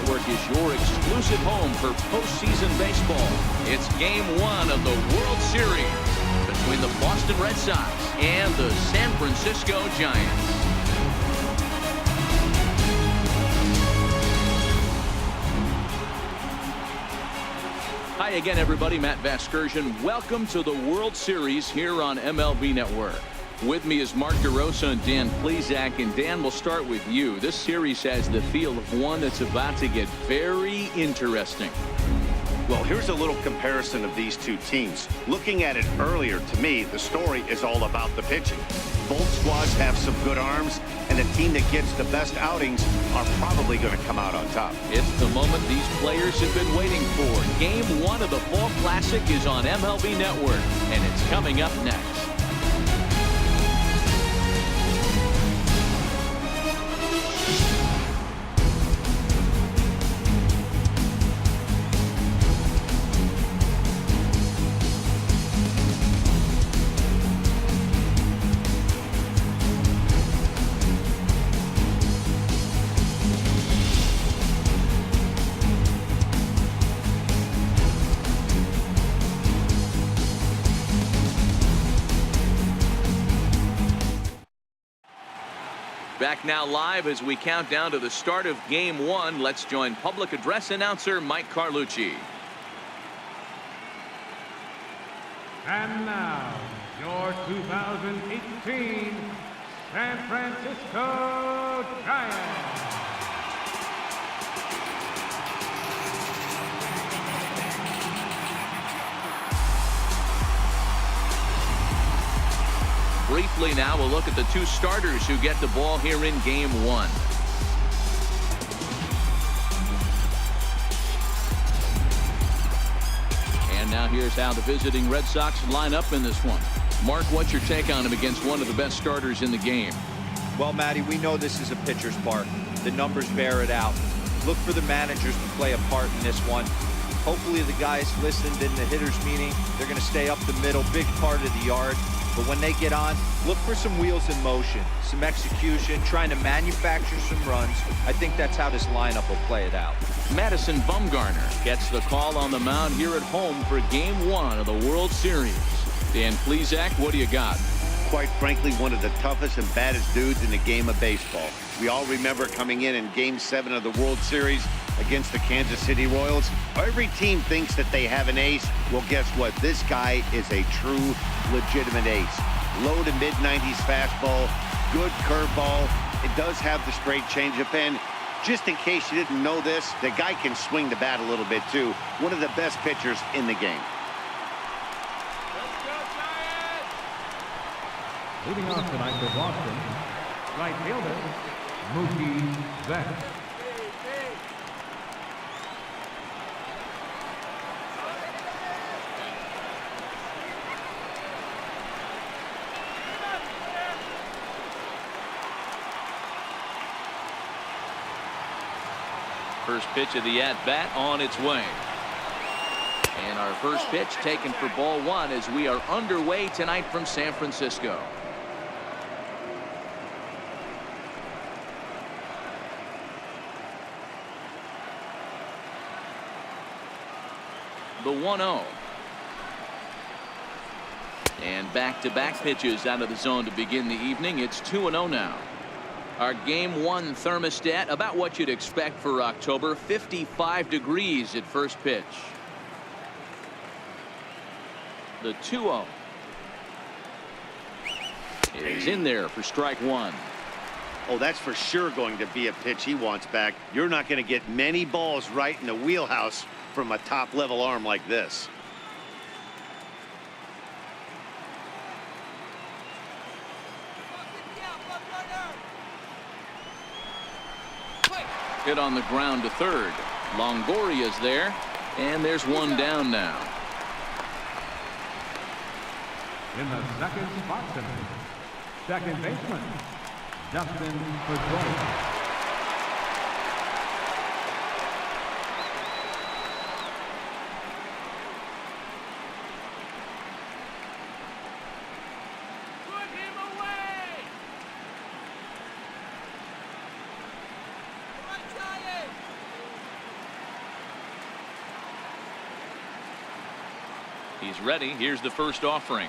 Network is your exclusive home for postseason baseball. It's Game 1 of the World Series between the Boston Red Sox and the San Francisco Giants. Hi again, everybody. Matt Vasgersian. Welcome to the World Series here on MLB Network. With me is Mark DeRosa and Dan Plesac. And Dan, we'll start with you. This series has the feel of one that's about to get very interesting. Well, here's a little comparison of these two teams. Looking at it earlier, to me, the story is all about the pitching. Both squads have some good arms, and the team that gets the best outings are probably going to come out on top. It's the moment these players have been waiting for. Game 1 of the Fall Classic is on MLB Network, and it's coming up next. Back now live as we count down to the start of Game 1. Let's join public address announcer Mike Carlucci. And now, your 2018 San Francisco Giants. Briefly now, we'll look at the two starters who get the ball here in Game 1. And now here's how the visiting Red Sox line up in this one. Mark, what's your take on him against one of the best starters in the game? Well, Matty, we know this is a pitcher's park. The numbers bear it out. Look for the managers to play a part in this one. Hopefully the guys listened in the hitters meeting. They're going to stay up the middle, big part of the yard. But when they get on, look for some wheels in motion, some execution, trying to manufacture some runs. I think that's how this lineup will play it out. Madison Bumgarner gets the call on the mound here at home for Game 1 of the World Series. Dan Plesac, what do you got? Quite frankly, one of the toughest and baddest dudes in the game of baseball. We all remember coming in Game 7 of the World Series against the Kansas City Royals. Every team thinks that they have an ace. Well, guess what? This guy is a true, legitimate ace. Low to mid-90s fastball, good curveball. It does have the straight changeup, and just in case you didn't know this, the guy can swing the bat a little bit too. One of the best pitchers in the game. Leading off tonight for Boston, right fielder, Mookie Betts. First pitch of the at-bat on its way. And our first pitch taken for ball 1 as we are underway tonight from San Francisco. The 1-0. And back-to-back pitches out of the zone to begin the evening. It's 2-0 now. Our Game 1 thermostat, about what you'd expect for October, 55 degrees at first pitch. The 2-0 is in there for strike 1. Oh, that's for sure going to be a pitch he wants back. You're not going to get many balls right in the wheelhouse from a top-level arm like this. Hit on the ground to third. Longoria's there, and there's one down now. In the second spot tonight, second baseman, Justin Pedroia. He's ready. Here's the first offering.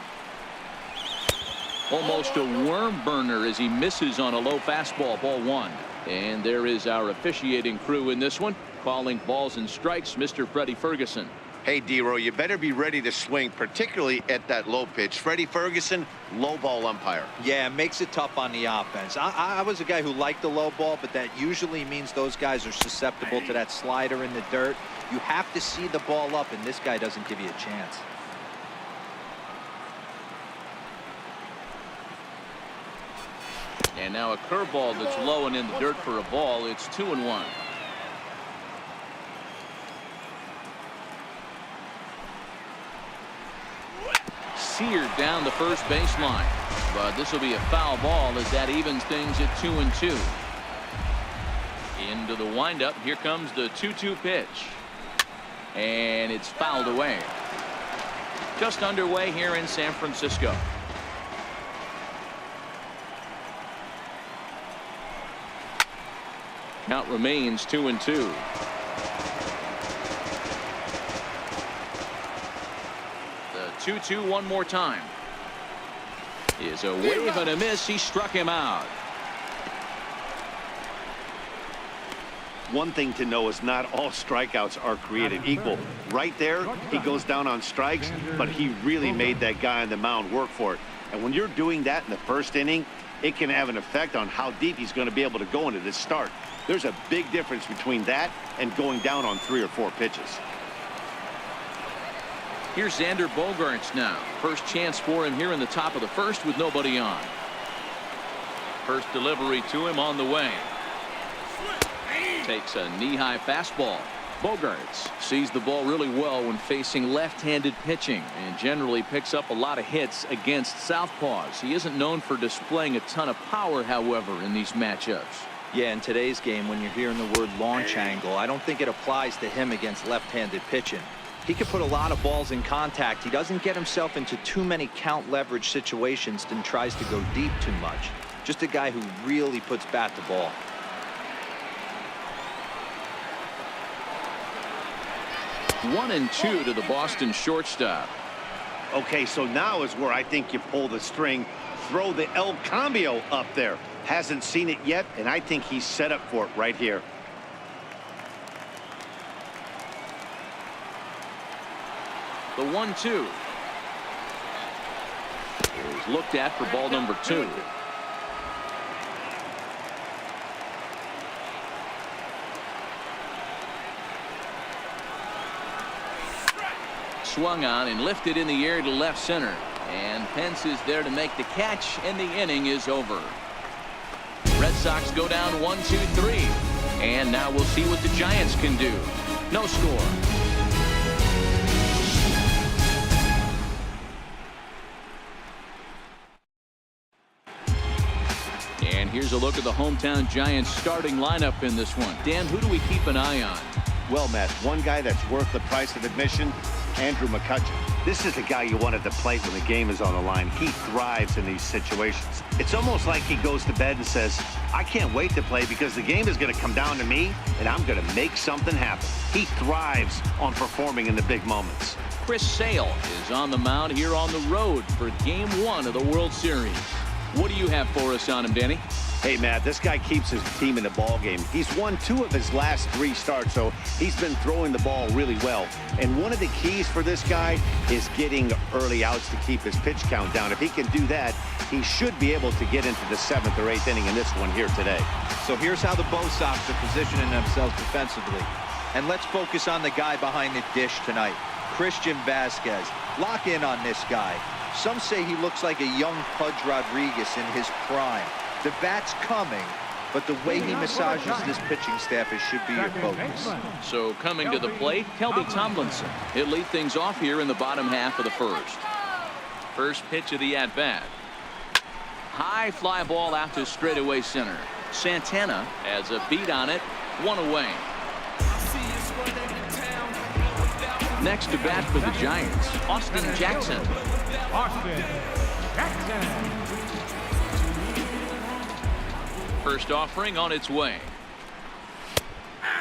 Almost a worm burner as he misses on a low fastball. Ball one. And there is our officiating crew in this one, calling balls and strikes, Mr. Freddie Ferguson. Hey, D-Row, you better be ready to swing, particularly at that low pitch. Freddie Ferguson, low ball umpire. Yeah, it makes it tough on the offense. I was a guy who liked the low ball, but that usually means those guys are susceptible to that slider in the dirt. You have to see the ball up, and this guy doesn't give you a chance. And now a curveball that's low and in the dirt for a ball. It's 2-1. Seared down the first baseline, but this will be a foul ball as that evens things at 2-2. Into the windup. Here comes the 2-2 pitch, and it's fouled away. Just underway here in San Francisco. Count remains 2-2. The 2-2 one more time. Is a wave and a miss. He struck him out. One thing to know is not all strikeouts are created equal. Right there, he goes down on strikes, but he really made that guy on the mound work for it. And when you're doing that in the first inning, it can have an effect on how deep he's going to be able to go into this start. There's a big difference between that and going down on 3 or 4 pitches. Here's Xander Bogaerts now. First chance for him here in the top of the first with nobody on. First delivery to him on the way. Takes a knee-high fastball. Bogaerts sees the ball really well when facing left-handed pitching and generally picks up a lot of hits against southpaws. He isn't known for displaying a ton of power, however, in these matchups. Yeah, in today's game, when you're hearing the word launch angle, I don't think it applies to him against left-handed pitching. He can put a lot of balls in contact. He doesn't get himself into too many count leverage situations and tries to go deep too much. Just a guy who really puts bat to ball. One and two to the Boston shortstop. Okay, so now is where I think you pull the string. Throw the El Cambio up there. Hasn't seen it yet, and I think he's set up for it right here. The 1-2 is looked at for ball number 2. Swung on and lifted in the air to left center, and Pence is there to make the catch, and the inning is over. Red Sox go down 1-2-3, and now we'll see what the Giants can do. No score. And here's a look at the hometown Giants starting lineup in this one. Dan, who do we keep an eye on? Well, Matt, one guy that's worth the price of admission, Andrew McCutchen. This is the guy you want at the plate when the game is on the line. He thrives in these situations. It's almost like he goes to bed and says, I can't wait to play because the game is going to come down to me and I'm going to make something happen. He thrives on performing in the big moments. Chris Sale is on the mound here on the road for Game 1 of the World Series. What do you have for us on him, Danny? Hey, Matt, this guy keeps his team in the ball game. He's won 2 of his last 3 starts, so he's been throwing the ball really well. And one of the keys for this guy is getting early outs to keep his pitch count down. If he can do that, he should be able to get into the 7th or 8th inning in this one here today. So here's how the Bo Sox are positioning themselves defensively. And let's focus on the guy behind the dish tonight, Christian Vasquez. Lock in on this guy. Some say he looks like a young Pudge Rodriguez in his prime. The bat's coming, but the way he massages this pitching staff should be your focus. So coming to the plate, Kelby Tomlinson. He'll lead things off here in the bottom half of the first. First pitch of the at-bat. High fly ball out to straightaway center. Santana has a beat on it. 1 away. Next to bat for the Giants, Austin Jackson. Austin Jackson. First offering on its way.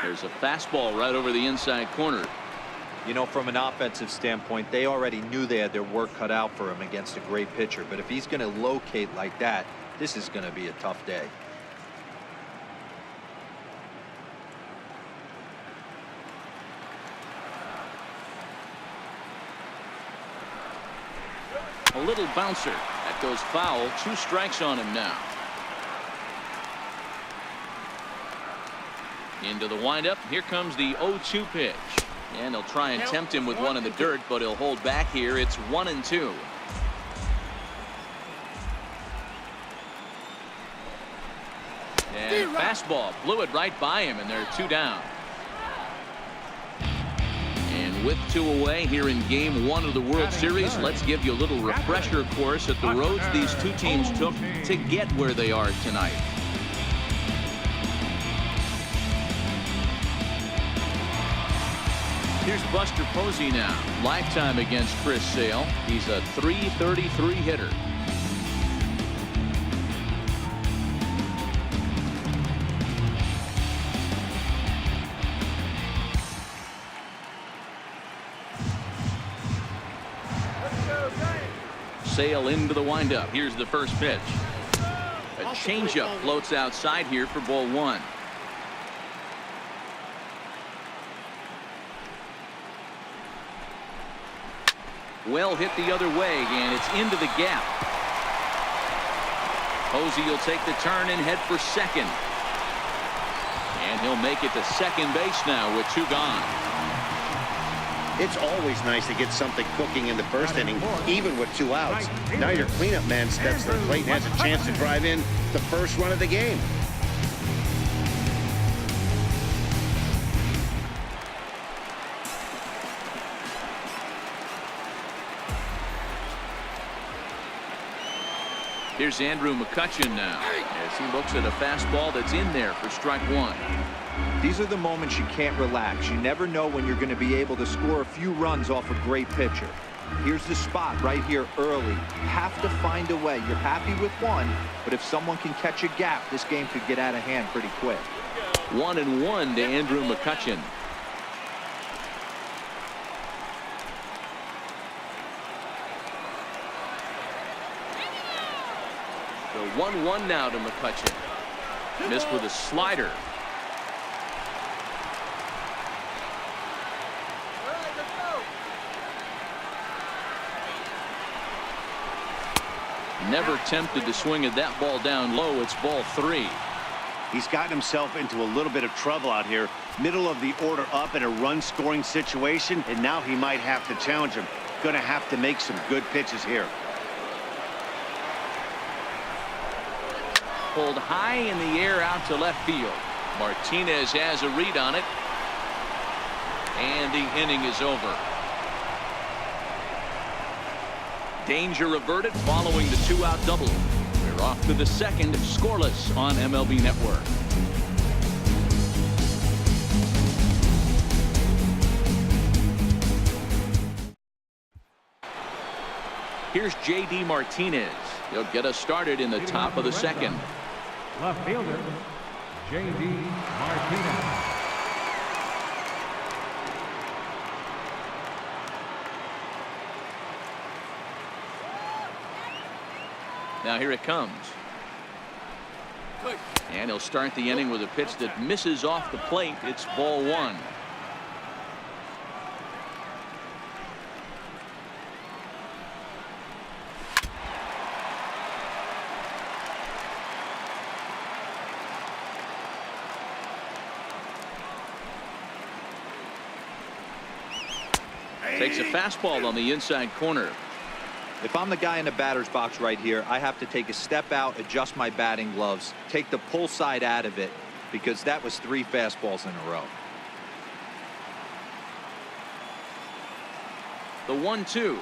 There's a fastball right over the inside corner. You know, from an offensive standpoint, they already knew they had their work cut out for him against a great pitcher. But if he's going to locate like that, this is going to be a tough day. A little bouncer. That goes foul. 2 strikes on him now. Into the windup. Here comes the 0-2 pitch. And he'll try and tempt him with one in the dirt, but he'll hold back here. It's 1-2. And fastball blew it right by him, and they're 2 down. And with 2 away here in Game 1 of the World Series, let's give you a little refresher course at the roads these 2 teams took to get where they are tonight. Here's Buster Posey now. Lifetime against Chris Sale. He's a .333 hitter. Sale into the windup. Here's the first pitch. A changeup floats outside here for ball 1. Well hit the other way, and it's into the gap. Posey will take the turn and head for second. And he'll make it to second base now with 2 gone. It's always nice to get something cooking in the first inning, even with 2 outs. Now your cleanup man steps to the plate and has a chance to drive in the first run of the game. Here's Andrew McCutchen now as he looks at a fastball that's in there for strike 1. These are the moments you can't relax. You never know when you're going to be able to score a few runs off a great pitcher. Here's the spot right here early. You have to find a way. You're happy with 1, but if someone can catch a gap, this game could get out of hand pretty quick. 1-1 to Andrew McCutchen. The 1-1 now to McCutchen. Missed with a slider. Never tempted to swing at that ball down low. It's ball 3. He's gotten himself into a little bit of trouble out here. Middle of the order up in a run-scoring situation, and now he might have to challenge him. Going to have to make some good pitches here. Pulled high in the air out to left field. Martinez has a read on it. And the inning is over. Danger averted following the 2-out double. We're off to the second, scoreless on MLB Network. Here's J.D. Martinez. He'll get us started in the top of the second. Left fielder, J.D. Martinez. Now here it comes. And he'll start the inning with a pitch that misses off the plate. It's ball 1. Takes a fastball on the inside corner. If I'm the guy in the batter's box right here, I have to take a step out, adjust my batting gloves, take the pull side out of it, because that was 3 fastballs in a row. The 1-2.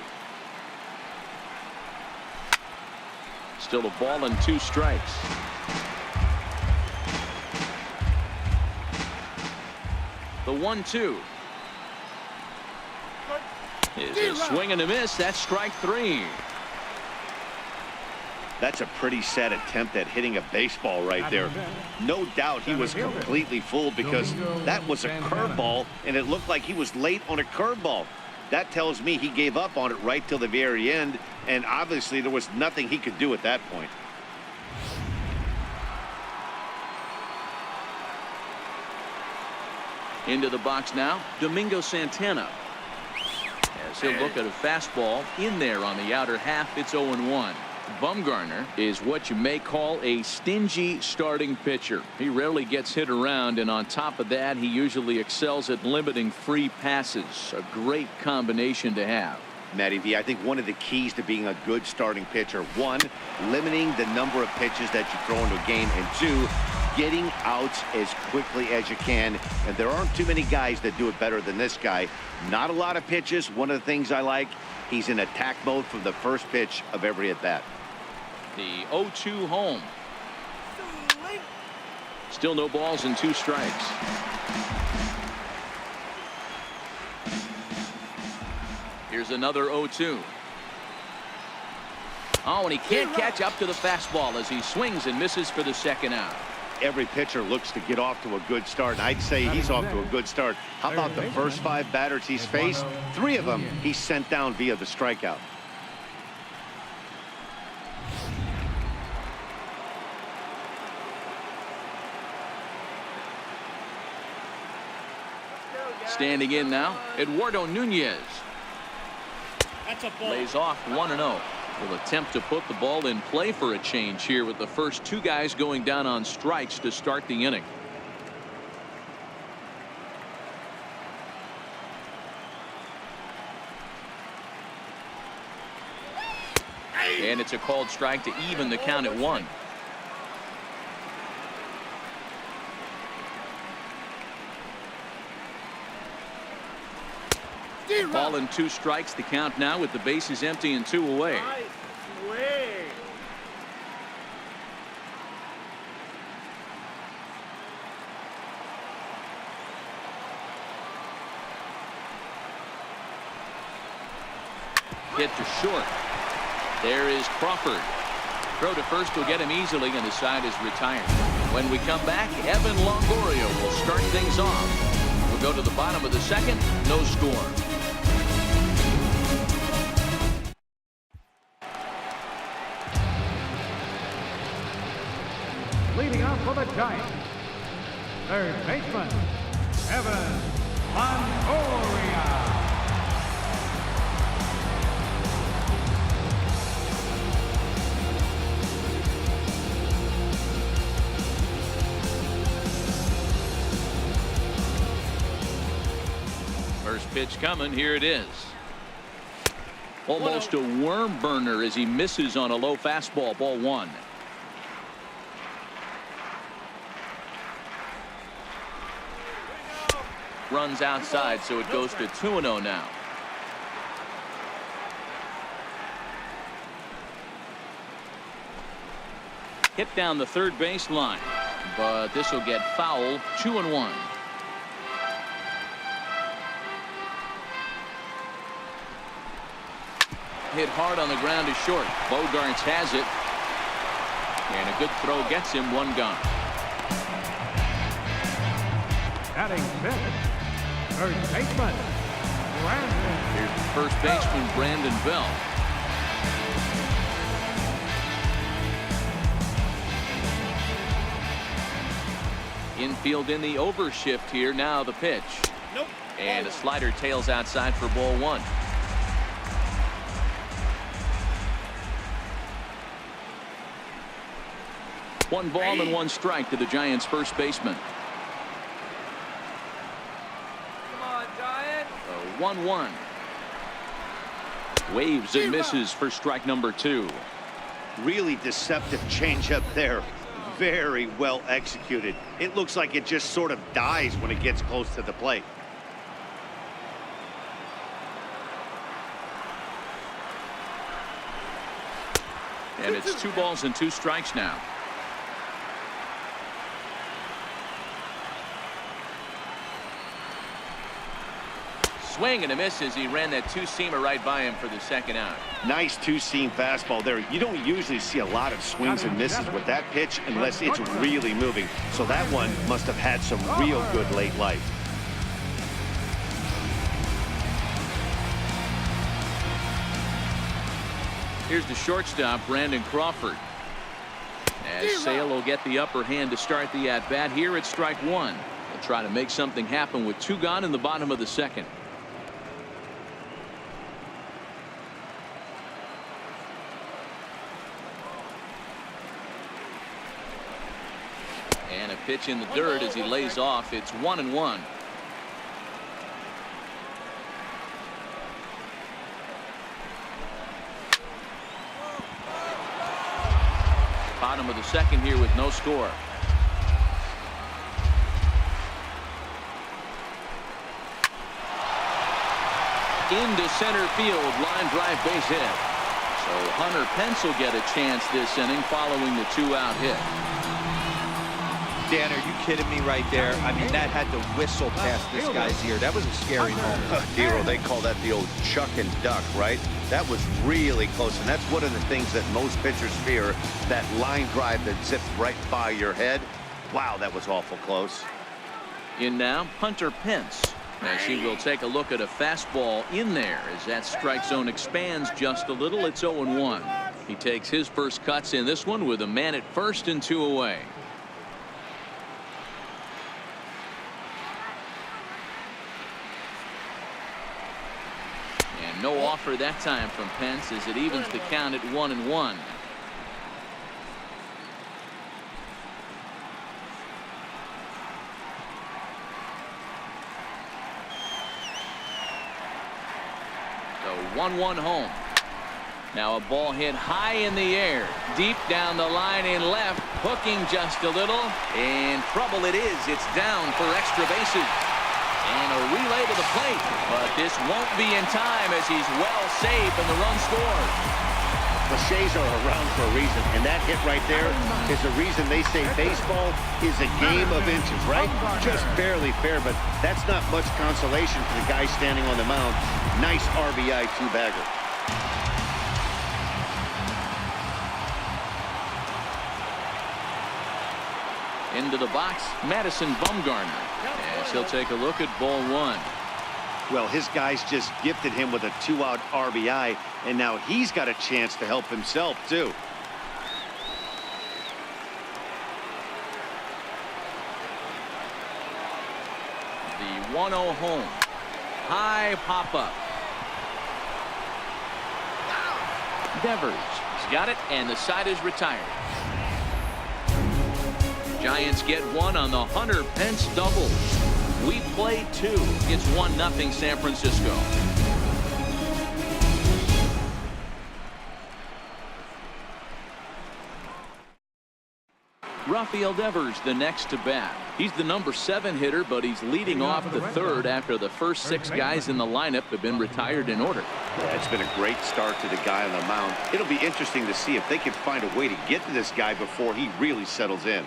Still a ball and 2 strikes. The 1-2. Is a swing and a miss. That's strike 3. That's a pretty sad attempt at hitting a baseball right there. No doubt he was completely fooled because that was a curveball, and it looked like he was late on a curveball. That tells me he gave up on it right till the very end, and obviously there was nothing he could do at that point. Into the box now, Domingo Santana. As he'll look at a fastball in there on the outer half, it's 0-1. Bumgarner is what you may call a stingy starting pitcher. He rarely gets hit around, and on top of that, he usually excels at limiting free passes. A great combination to have. Matty V, I think one of the keys to being a good starting pitcher, one, limiting the number of pitches that you throw into a game, and two, getting outs as quickly as you can. And there aren't too many guys that do it better than this guy. Not a lot of pitches. One of the things I like, he's in attack mode from the first pitch of every at-bat. The 0-2 home. Still no balls and 2 strikes. Here's another 0-2. Oh, and he can't catch up to the fastball as he swings and misses for the second out. Every pitcher looks to get off to a good start, and I'd say he's off to a good start. How about the first 5 batters he's faced? 3 of them he's sent down via the strikeout. Standing in now, Eduardo Nunez. Lays off 1-0. Will attempt to put the ball in play for a change here with the first 2 guys going down on strikes to start the inning. And it's a called strike to even the count at 1. Ball and 2 strikes, the count now with the bases empty and 2 away. Hit to short. There is Crawford. Throw to first will get him easily, and the side is retired. When we come back, Evan Longoria will start things off. We'll go to the bottom of the second, no score. Leading off for the Giants, third baseman, Evan Longoria. First pitch coming. Here it is. Almost a worm burner as he misses on a low fastball. Ball 1. Runs outside, so it goes to 2-0 now. Hit down the third base line, but this will get foul. 2-1. Hit hard on the ground to short. Bogarts has it, and a good throw gets him. 1 gone. Batting 5th, first baseman, Brandon. Here's the first baseman, Brandon Bell. Infield in the overshift here. Now the pitch. Nope. And a slider tails outside for ball 1. One ball and 1 strike to the Giants' first baseman. 1-1. Waves and misses for strike number 2. Really deceptive changeup there. Very well executed. It looks like it just sort of dies when it gets close to the plate. And it's 2 balls and 2 strikes now. Swing and a miss as he ran that two-seamer right by him for the second out. Nice two-seam fastball there. You don't usually see a lot of swings and misses with that pitch unless it's really moving. So that one must have had some real good late life. Here's the shortstop, Brandon Crawford. As Sale will get the upper hand to start the at-bat here at strike one. He'll try to make something happen with two gone in the bottom of the second. And a pitch in the dirt as he lays off. It's 1-1. Bottom of the second here with no score. Into center field, line drive, base hit. So Hunter Pence will get a chance this inning following the two-out hit. Dan, are you kidding me right there? I mean, that had to whistle past this guy's ear. That was a scary moment. Hero, they call that the old chuck and duck, right? That was really close, and that's one of the things that most pitchers fear, that line drive that zipped right by your head. Wow, that was awful close. In now, Hunter Pence. As he will take a look at a fastball in there as that strike zone expands just a little. It's 0-1. He takes his first cuts in this one with a man at first and two away. And no offer that time from Pence as it evens the count at 1-1. So 1-1 home. Now a ball hit high in the air, deep down the line in left, hooking just a little. In trouble it is. It's down for extra bases. And a relay to the plate, but this won't be in time as he's well safe and the run scored. Clichés are around for a reason, and that hit right there is the reason they say baseball is a game of inches, right? Just barely fair, but that's not much consolation for the guy standing on the mound. Nice RBI two-bagger. Into the box, Madison Bumgarner, as he'll take a look at ball one. Well, his guys just gifted him with a two-out RBI, and now he's got a chance to help himself, too. The 1-0 home. High pop-up. Devers has got it, and the side is retired. Giants get one on the Hunter Pence double. We play two. It's 1-0 San Francisco. Rafael Devers the next to bat. He's the number 7 hitter, but he's leading off the third after the first 6 guys in the lineup have been retired in order. Yeah, it's been a great start to the guy on the mound. It'll be interesting to see if they can find a way to get to this guy before he really settles in.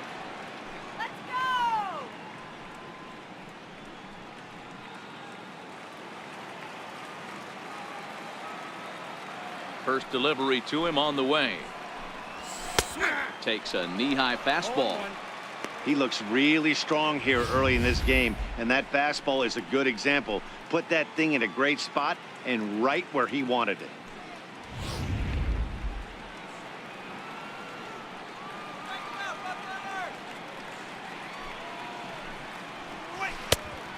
First delivery to him on the way. Takes a knee-high fastball. He looks really strong here early in this game, and that fastball is a good example. Put that thing in a great spot and right where he wanted it.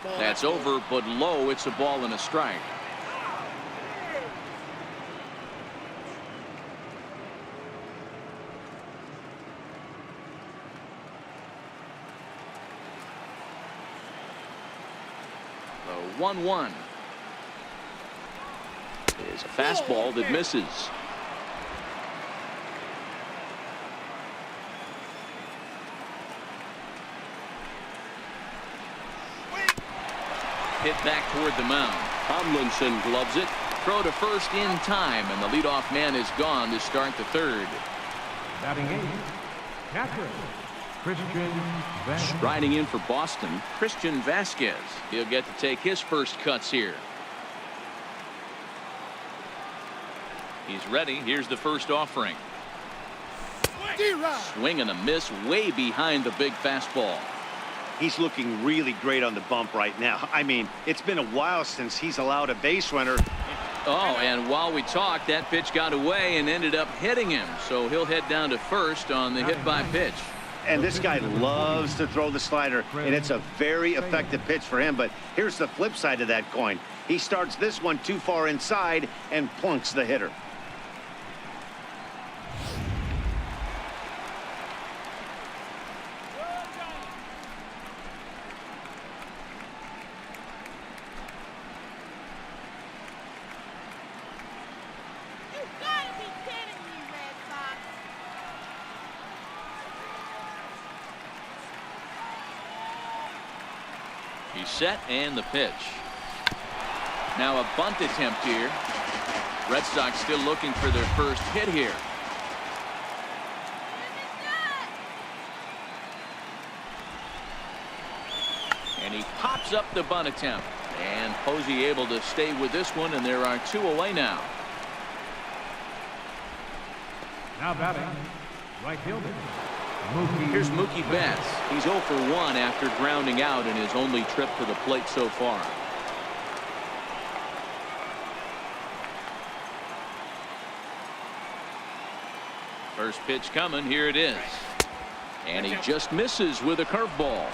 That's over, but low. It's a ball and a strike. The 1-1 is a fastball that misses. Hit back toward the mound. Tomlinson gloves it. Throw to first in time, and the leadoff man is gone to start the third. Batting 8, catcher, Christian Vasquez. Riding in for Boston, Christian Vasquez. He'll get to take his first cuts here. He's ready. Here's the first offering. Swing and a miss way behind the big fastball. He's looking really great on the bump right now. I mean, it's been a while since he's allowed a base runner. Oh, and while we talked, that pitch got away and ended up hitting him. So he'll head down to first on the hit by pitch. And this guy loves to throw the slider, and it's a very effective pitch for him. But here's the flip side of that coin. He starts this one too far inside and plunks the hitter. He's set and the pitch. Now a bunt attempt here. Red Sox still looking for their first hit here. And he pops up the bunt attempt. And Posey able to stay with this one, and there are 2 away now. Now batting, right fielder. Here's Mookie Betts. He's 0 for 1 after grounding out in his only trip to the plate so far. First pitch coming. Here it is. And he just misses with a curveball.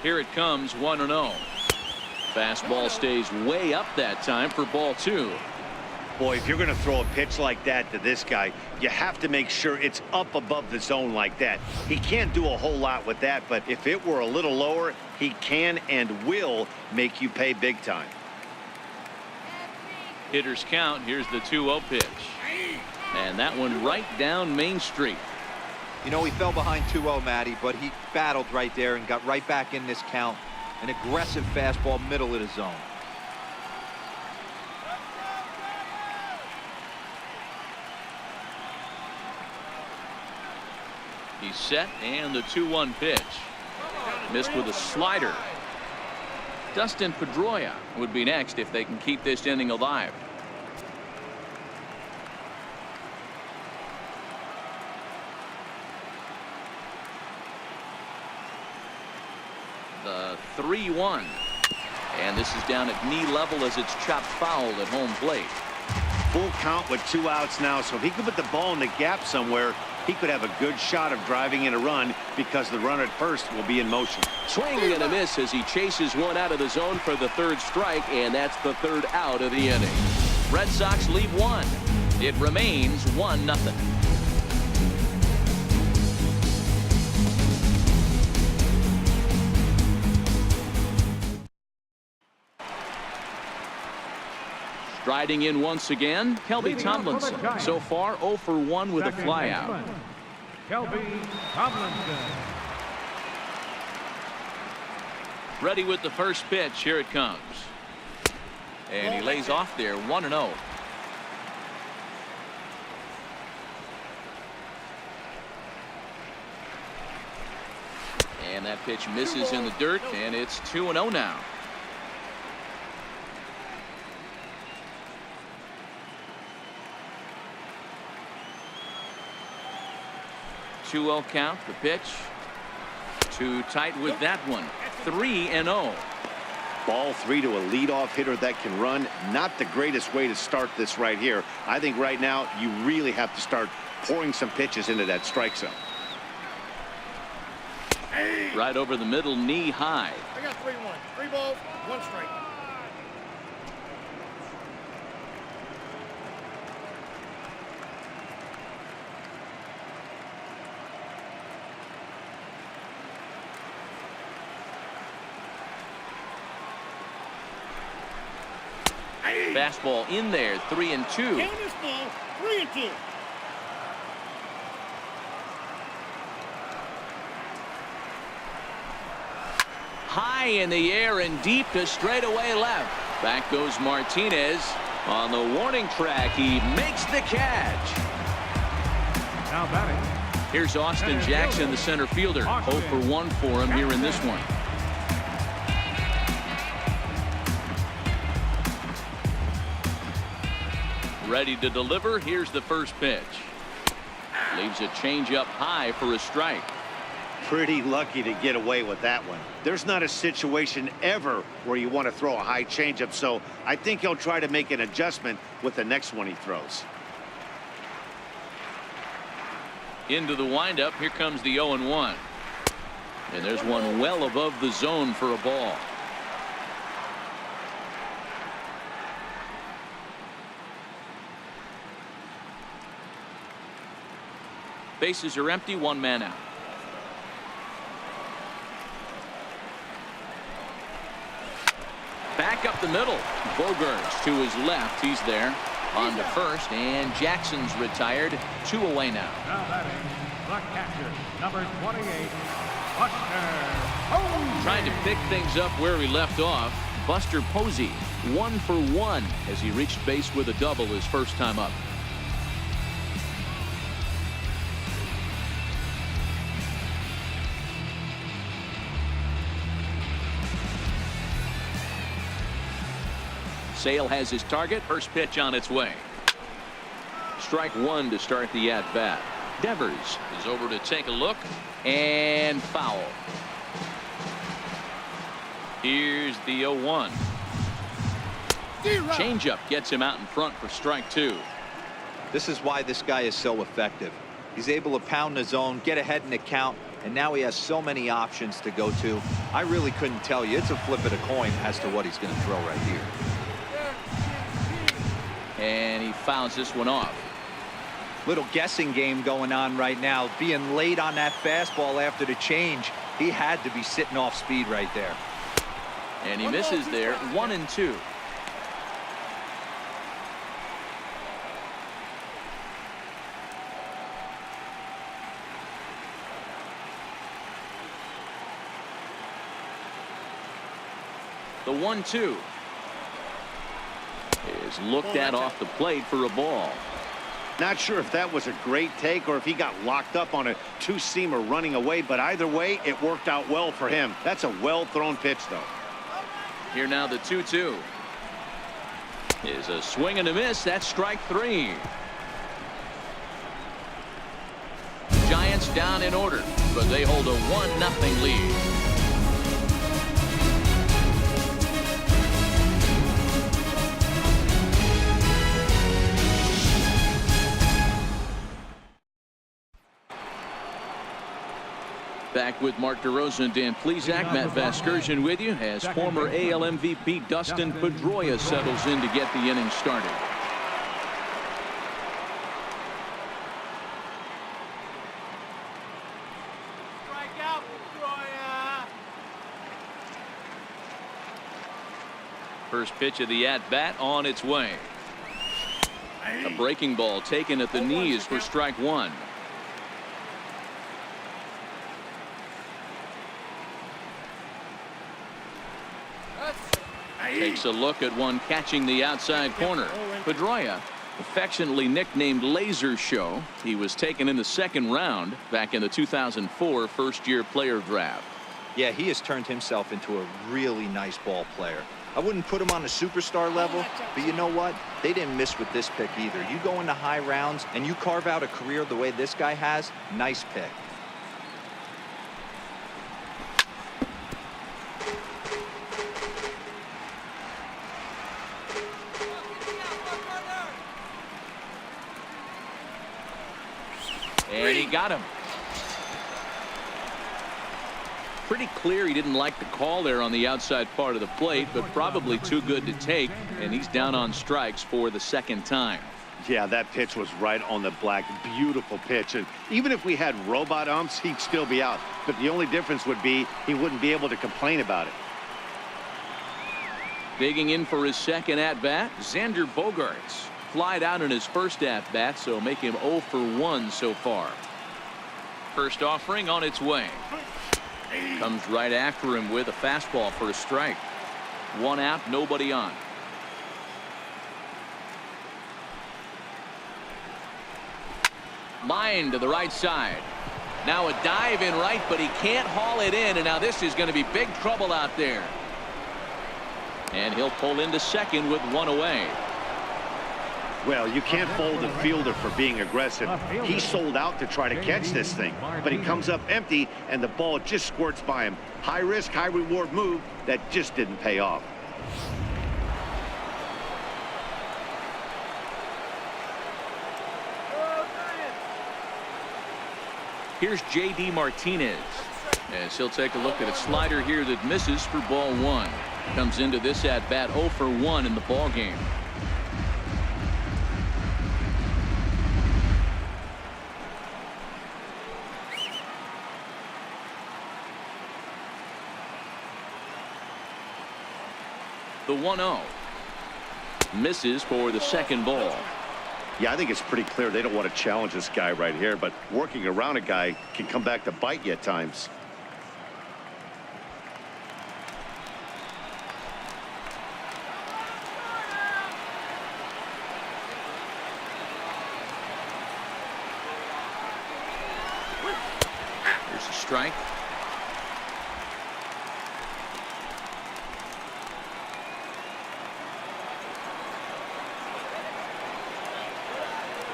Here it comes, 1-0. Fastball stays way up that time for ball 2. Boy, if you're going to throw a pitch like that to this guy, you have to make sure it's up above the zone like that. He can't do a whole lot with that, but if it were a little lower, he can and will make you pay big time. Hitters count. Here's the 2-0 pitch. And that one right down Main Street. You know, he fell behind 2-0, Matty, but he battled right there and got right back in this count. An aggressive fastball, middle of the zone. He's set and the 2-1 pitch. Missed with a slider. Dustin Pedroia would be next if they can keep this inning alive. The 3-1. And this is down at knee level as it's chopped foul at home plate. Full count with 2 outs now, so if he could put the ball in the gap somewhere, he could have a good shot of driving in a run because the runner at first will be in motion. Swing and a miss as he chases one out of the zone for the 3rd strike, and that's the 3rd out of the inning. Red Sox lead 1. It remains 1-0. Striding in once again, Kelby Tomlinson. So far, 0 for 1 with a flyout. Kelby Tomlinson. Ready with the first pitch. Here it comes. And he lays off there, 1-0. And that pitch misses in the dirt, and it's 2-0 now. 2-0 count. The pitch. Too tight with that one. 3-0. Ball 3 to a leadoff hitter that can run. Not the greatest way to start this right here. I think right now you really have to start pouring some pitches into that strike zone. Right over the middle, knee high. I got 3-1. 3 balls, 1 strike. Fastball in there, 3-2. Count this ball, 3-2. High in the air and deep to straightaway left. Back goes Martinez on the warning track. He makes the catch. Now batting, Here's Austin Jackson, the center fielder. 0 for 1 for him here in this one. Ready to deliver. Here's the first pitch. Leaves a changeup high for a strike. Pretty lucky to get away with that one. There's not a situation ever where you want to throw a high changeup, so I think he'll try to make an adjustment with the next one he throws. Into the windup. Here comes the 0-1. And there's one well above the zone for a ball. Bases are empty. One man out. Back up the middle. Bumgarner to his left. He's there. On to first, and Jackson's retired. 2 away now. Now batting, the catcher, number 28, Buster. Trying to pick things up where he left off. Buster Posey, 1 for 1 as he reached base with a double his first time up. Sale has his target. First pitch on its way. Strike 1 to start the at-bat. Devers is over to take a look, and foul. Here's the 0-1. Changeup gets him out in front for strike 2. This is why this guy is so effective. He's able to pound the zone, get ahead in the count, and now he has so many options to go to. I really couldn't tell you. It's a flip of the coin as to what he's going to throw right here. And he fouls this one off. Little guessing game going on right now. Being late on that fastball after the change. He had to be sitting off speed right there. And he misses there. 1-2. The 1-2 is looked at off the plate for a ball. Not sure if that was a great take or if he got locked up on a two-seamer running away, but either way, it worked out well for him. That's a well-thrown pitch, though. Here now the 2-2 is a swing and a miss. That's strike 3. Giants down in order, but they hold a 1-0 lead. Back with Mark DeRosa and Dan Plesac. Matt Vasgersian with you as former AL MVP Dustin Pedroia settles in to get the inning started. Strike out, Pedroia. First pitch of the at-bat on its way. A breaking ball taken at the knees for strike 1. Takes a look at one catching the outside corner. Pedroia, affectionately nicknamed Laser Show. He was taken in the 2nd round back in the 2004 first-year player draft. Yeah, he has turned himself into a really nice ball player. I wouldn't put him on a superstar level, but you know what? They didn't miss with this pick either. You go into high rounds and you carve out a career the way this guy has, nice pick. And he got him. Pretty clear he didn't like the call there on the outside part of the plate, but probably too good to take, and he's down on strikes for the 2nd time. Yeah, that pitch was right on the black. Beautiful pitch. And even if we had robot umps, he'd still be out. But the only difference would be he wouldn't be able to complain about it. Digging in for his 2nd at-bat, Xander Bogaerts. Flied out in his first at-bat, so make him 0 for 1 so far. First offering on its way. Comes right after him with a fastball for a strike. 1 out, nobody on. Line to the right side. Now a dive in right, but he can't haul it in, and now this is going to be big trouble out there. And he'll pull into second with one away. Well, you can't fault a fielder for being aggressive. He sold out to try to catch this thing, but he comes up empty, and the ball just squirts by him. High risk, high reward move that just didn't pay off. Here's J.D. Martinez, as he'll take a look at a slider here that misses for ball one. Comes into this at bat 0 for 1 in the ball game. The 1-0 misses for the second ball. Yeah, I think it's pretty clear they don't want to challenge this guy right here, but working around a guy can come back to bite you at times. There's a strike.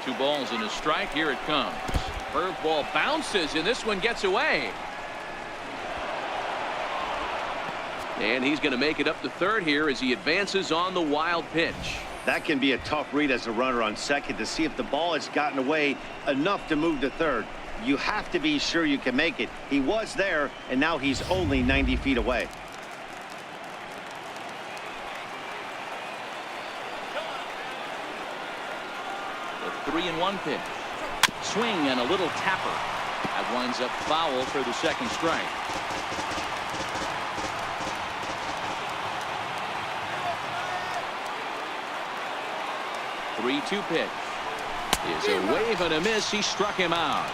Two balls and a strike. Here it comes. Curveball bounces, and this one gets away. And he's going to make it up to third here as he advances on the wild pitch. That can be a tough read as a runner on second to see if the ball has gotten away enough to move to third. You have to be sure you can make it. He was there, and now he's only 90 feet away. The 3-1 pitch. Swing and a little tapper. That winds up foul for the second strike. The 3-2 pitch is a wave and a miss. He struck him out.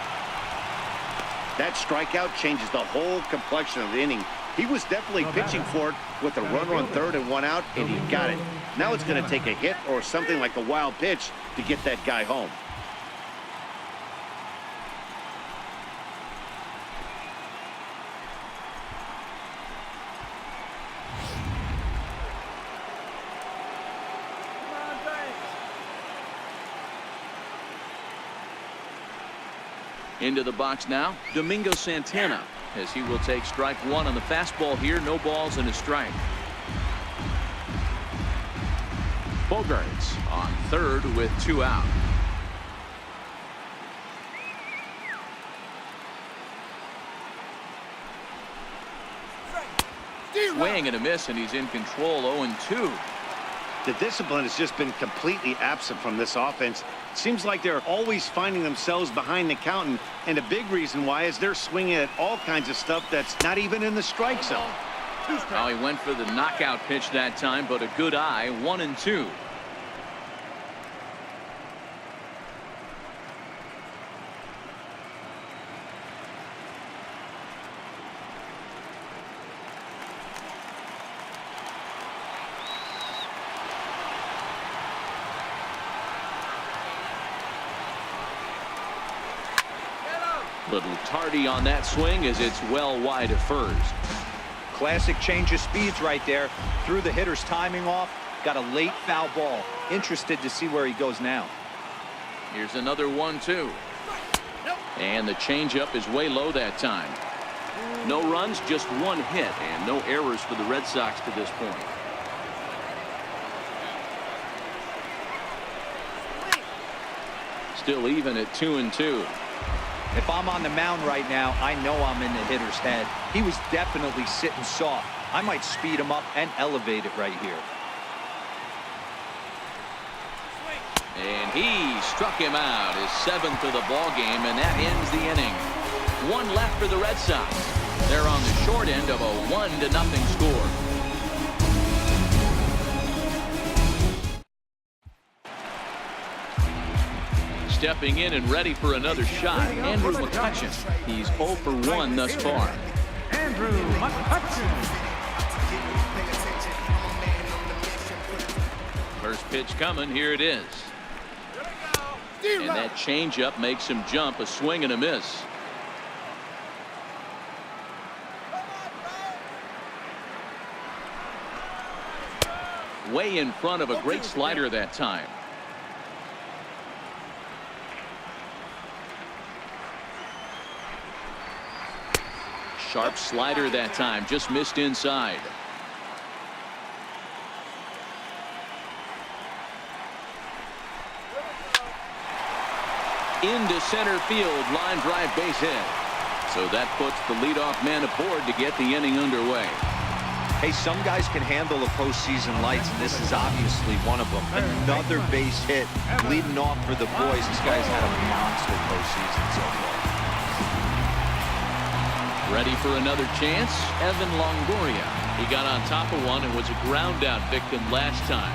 That strikeout changes the whole complexion of the inning. He was definitely pitching for it with a runner on third and one out, and he got it. Now it's going to take a hit or something like a wild pitch to get that guy home. Into the box now, Domingo Santana, as he will take strike one on the fastball here. No balls and a strike. Bogarts on third with 2 out. Swing and a miss, and he's in control. 0-2. The discipline has just been completely absent from this offense. It seems like they're always finding themselves behind the count, and a big reason why is they're swinging at all kinds of stuff that's not even in the strike zone. Now he went for the knockout pitch that time, but a good eye. 1-2. Little tardy on that swing as it's well wide of first. Classic change of speeds right there. Threw the hitter's timing off. Got a late foul ball. Interested to see where he goes now. Here's another 1-2. And the changeup is way low that time. No runs, just one hit, and no errors for the Red Sox to this point. Still even at 2-2. If I'm on the mound right now, I know I'm in the hitter's head. He was definitely sitting soft. I might speed him up and elevate it right here. And he struck him out, his 7th of the ball game, and that ends the inning. 1 left for the Red Sox. They're on the short end of a 1-0 score. Stepping in and ready for another shot, Andrew McCutchen. He's 0 for 1 thus far. Andrew McCutchen. First pitch coming. Here it is. And that changeup makes him jump. A swing and a miss. way in front of a great slider that time. Sharp slider that time, just missed inside. Into center field, line drive, base hit. So that puts the leadoff man aboard to get the inning underway. Hey, some guys can handle the postseason lights, and this is obviously one of them. Another base hit leading off for the boys. This guy's had a monster postseason so far. Ready for another chance? Evan Longoria. He got on top of one and was a ground out victim last time.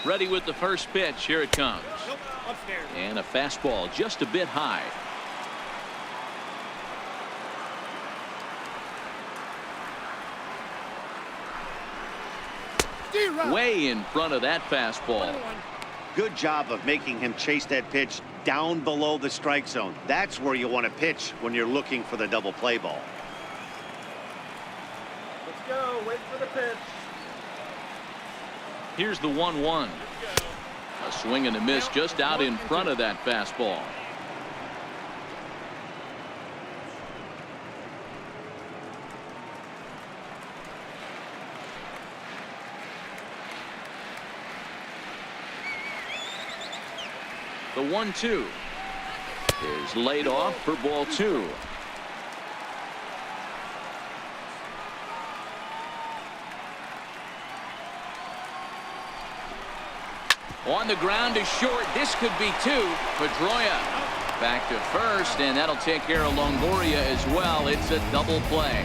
Ready with the first pitch. Here it comes. And a fastball just a bit high. Way in front of that fastball. Good job of making him chase that pitch down below the strike zone. That's where you want to pitch when you're looking for the double play ball. Let's go. Wait for the pitch. Here's the 1-1. A swing and a miss just out in front of that fastball. The 1-2 is laid off for ball 2. On the ground is short. This could be 2. Pedroia back to first, and that'll take care of Longoria as well. It's a double play.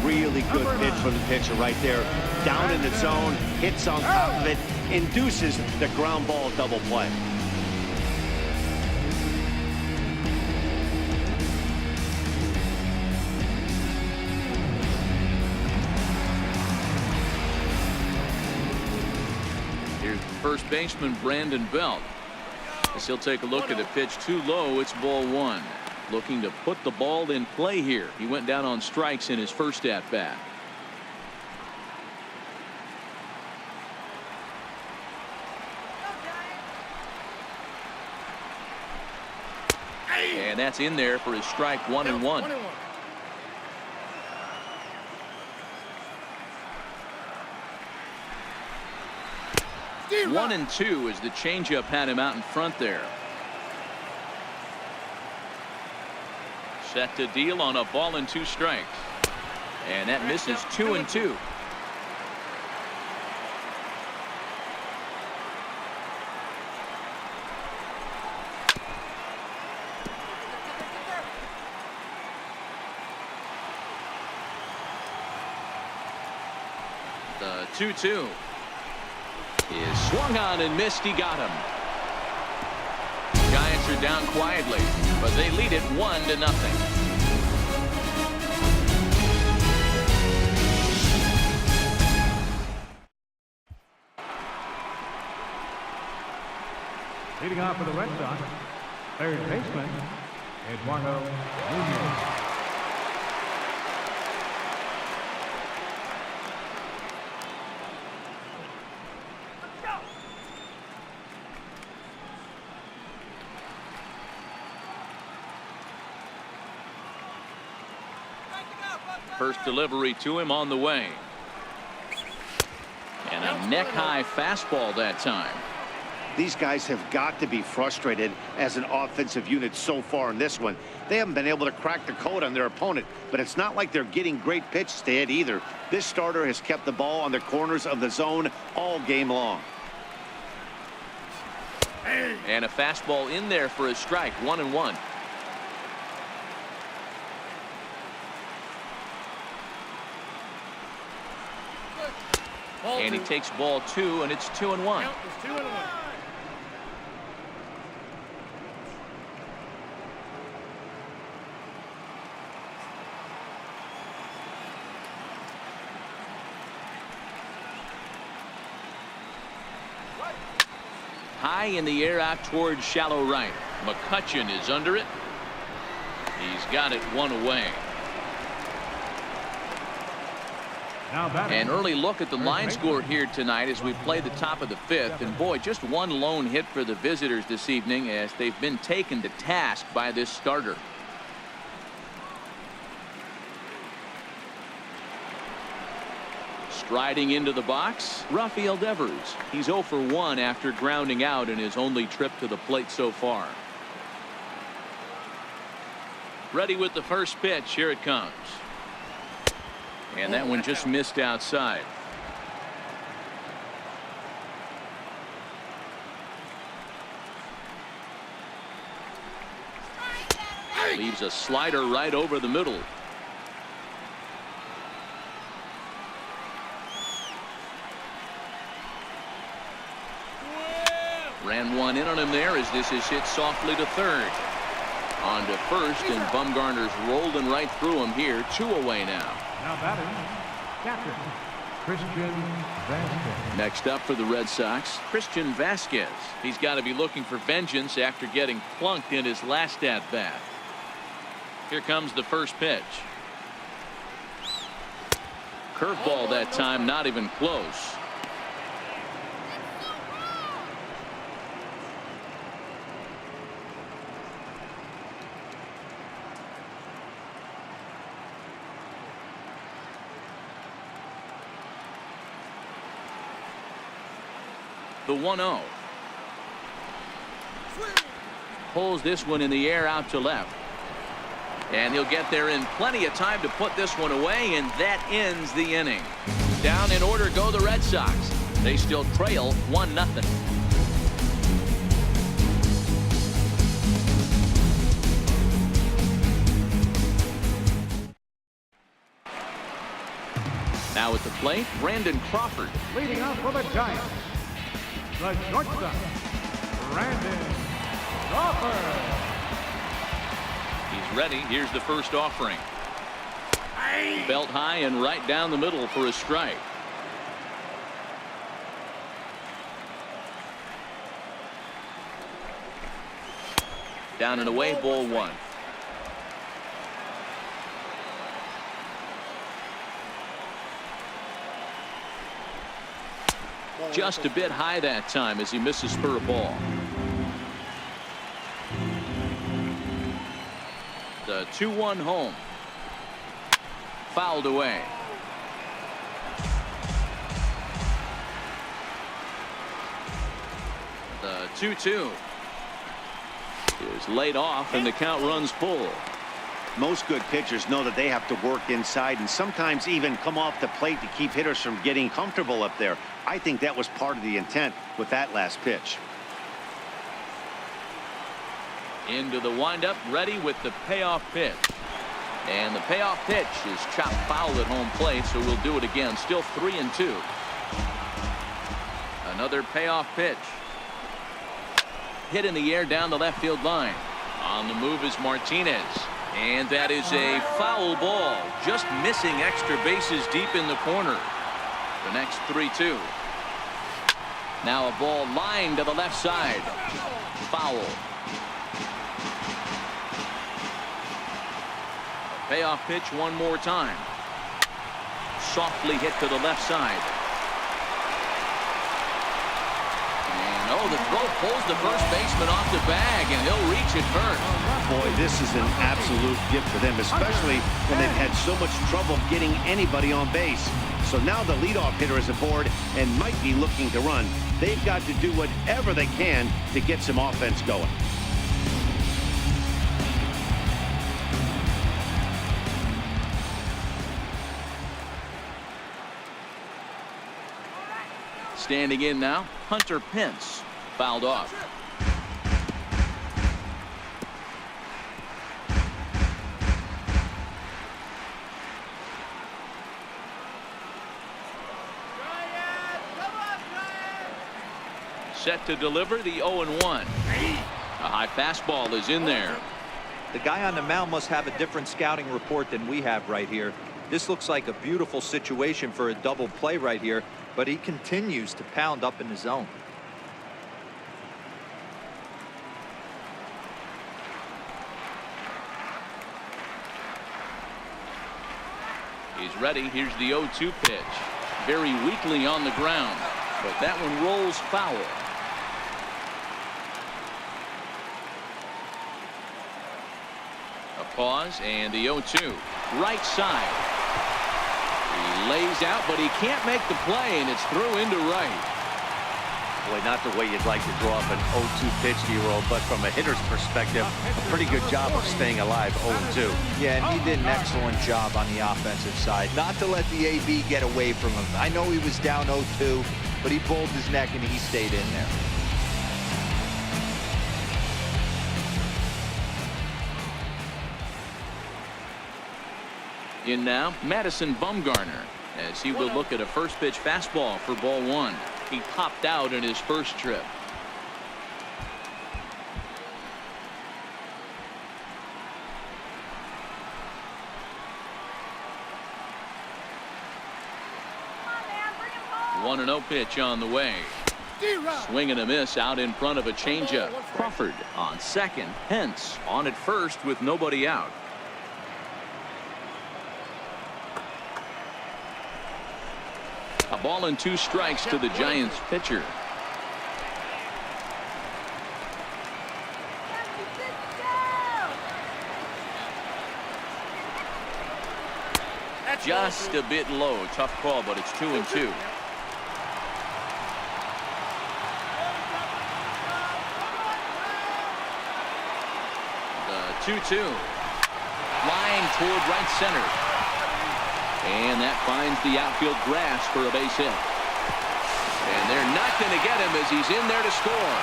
Really good pitch from the pitcher right there. Down in the zone, hits on top of it, induces the ground ball double play. First baseman Brandon Belt, as he'll take a look at the pitch too low. It's ball 1. Looking to put the ball in play here. He went down on strikes in his first at bat. And that's in there for his strike. 1-1. 1-2 as the changeup had him out in front there. Set to deal on a ball and 2 strikes. And that misses. 2-2. The 2-2 is swung on and missed. He got him. Giants are down quietly, but they lead it 1-0. Leading off for the Red Sox, third baseman, Eduardo Nunez. First delivery to him on the way. And a neck-high fastball that time. These guys have got to be frustrated as an offensive unit so far in this one. They haven't been able to crack the code on their opponent, but it's not like they're getting great pitches to hit either. This starter has kept the ball on the corners of the zone all game long. And a fastball in there for a strike. 1-1. And he takes ball 2, and it's 2-1. high in the air out towards shallow right. McCutcheon is under it. He's got it one away. An early look at the line score here tonight as we play the top of the fifth. And boy, just one lone hit for the visitors this evening as they've been taken to task by this starter. Striding into the box, Rafael Devers. He's 0 for 1 after grounding out in his only trip to the plate so far. Ready with the first pitch. Here it comes. And that one just missed outside. Leaves a slider right over the middle. Ran one in on him there as this is hit softly to third. On to first, and Bumgarner's rolling right through him here. 2 away now. Now batting, captain, Christian Vasquez. Next up for the Red Sox, Christian Vasquez. He's got to be looking for vengeance after getting plunked in his last at-bat. Here comes the first pitch. Curveball that time, not even close. The 1-0. Pulls this one in the air out to left. And he'll get there in plenty of time to put this one away, and that ends the inning. Down in order go the Red Sox. They still trail 1-0. Now at the plate, Brandon Crawford. Leading off for the Giants, the shortstop, Brandon Crawford. He's ready. Here's the first offering. Belt high and right down the middle for a strike. Down and away, ball 1. Just a bit high that time as he misses for a ball. The 2-1 home. Fouled away. The 2-2 is laid off, and the count runs full. Most good pitchers know that they have to work inside and sometimes even come off the plate to keep hitters from getting comfortable up there. I think that was part of the intent with that last pitch. Into the windup, ready with the payoff pitch. And the payoff pitch is chopped foul at home plate, so we'll do it again. Still 3-2. Another payoff pitch. Hit in the air down the left field line. On the move is Martinez. And that is a foul ball. Just missing extra bases deep in the corner. The next 3-2. Now a ball lined to the left side. Foul. Payoff pitch one more time. Softly hit to the left side. And oh, the throw pulls the first baseman off the bag, and he'll reach it first. Boy, this is an absolute gift for them, especially when they've had so much trouble getting anybody on base. So now the leadoff hitter is aboard and might be looking to run. They've got to do whatever they can to get some offense going. Standing in now, Hunter Pence. Fouled off. Set to deliver the 0-1. A high fastball is in there. The guy on the mound must have a different scouting report than we have right here. This looks like a beautiful situation for a double play right here, but he continues to pound up in the zone. He's ready. Here's the 0-2 pitch. Very weakly on the ground, but that one rolls foul. A pause and the 0-2. Right side. He lays out, but he can't make the play, and it's through into right. Boy, not the way you'd like to draw up an 0-2 pitch, D-roll, but from a hitter's perspective, a pretty good job of staying alive 0-2. Yeah, and he did an excellent job on the offensive side. Not to let the AB get away from him. I know he was down 0-2, but he pulled his neck and he stayed in there. In now, Madison Bumgarner, as he will look at a first pitch fastball for ball one. He popped out in his first trip. One and 0 pitch on the way. Swing and a miss out in front of a changeup. Crawford on second. Hence on at first with nobody out. A ball and 2 strikes to the Giants pitcher. Just a bit low. Tough call, but it's 2-2. The 2-2. Line toward right center. And that finds the outfield grass for a base hit. And they're not going to get him as he's in there to score.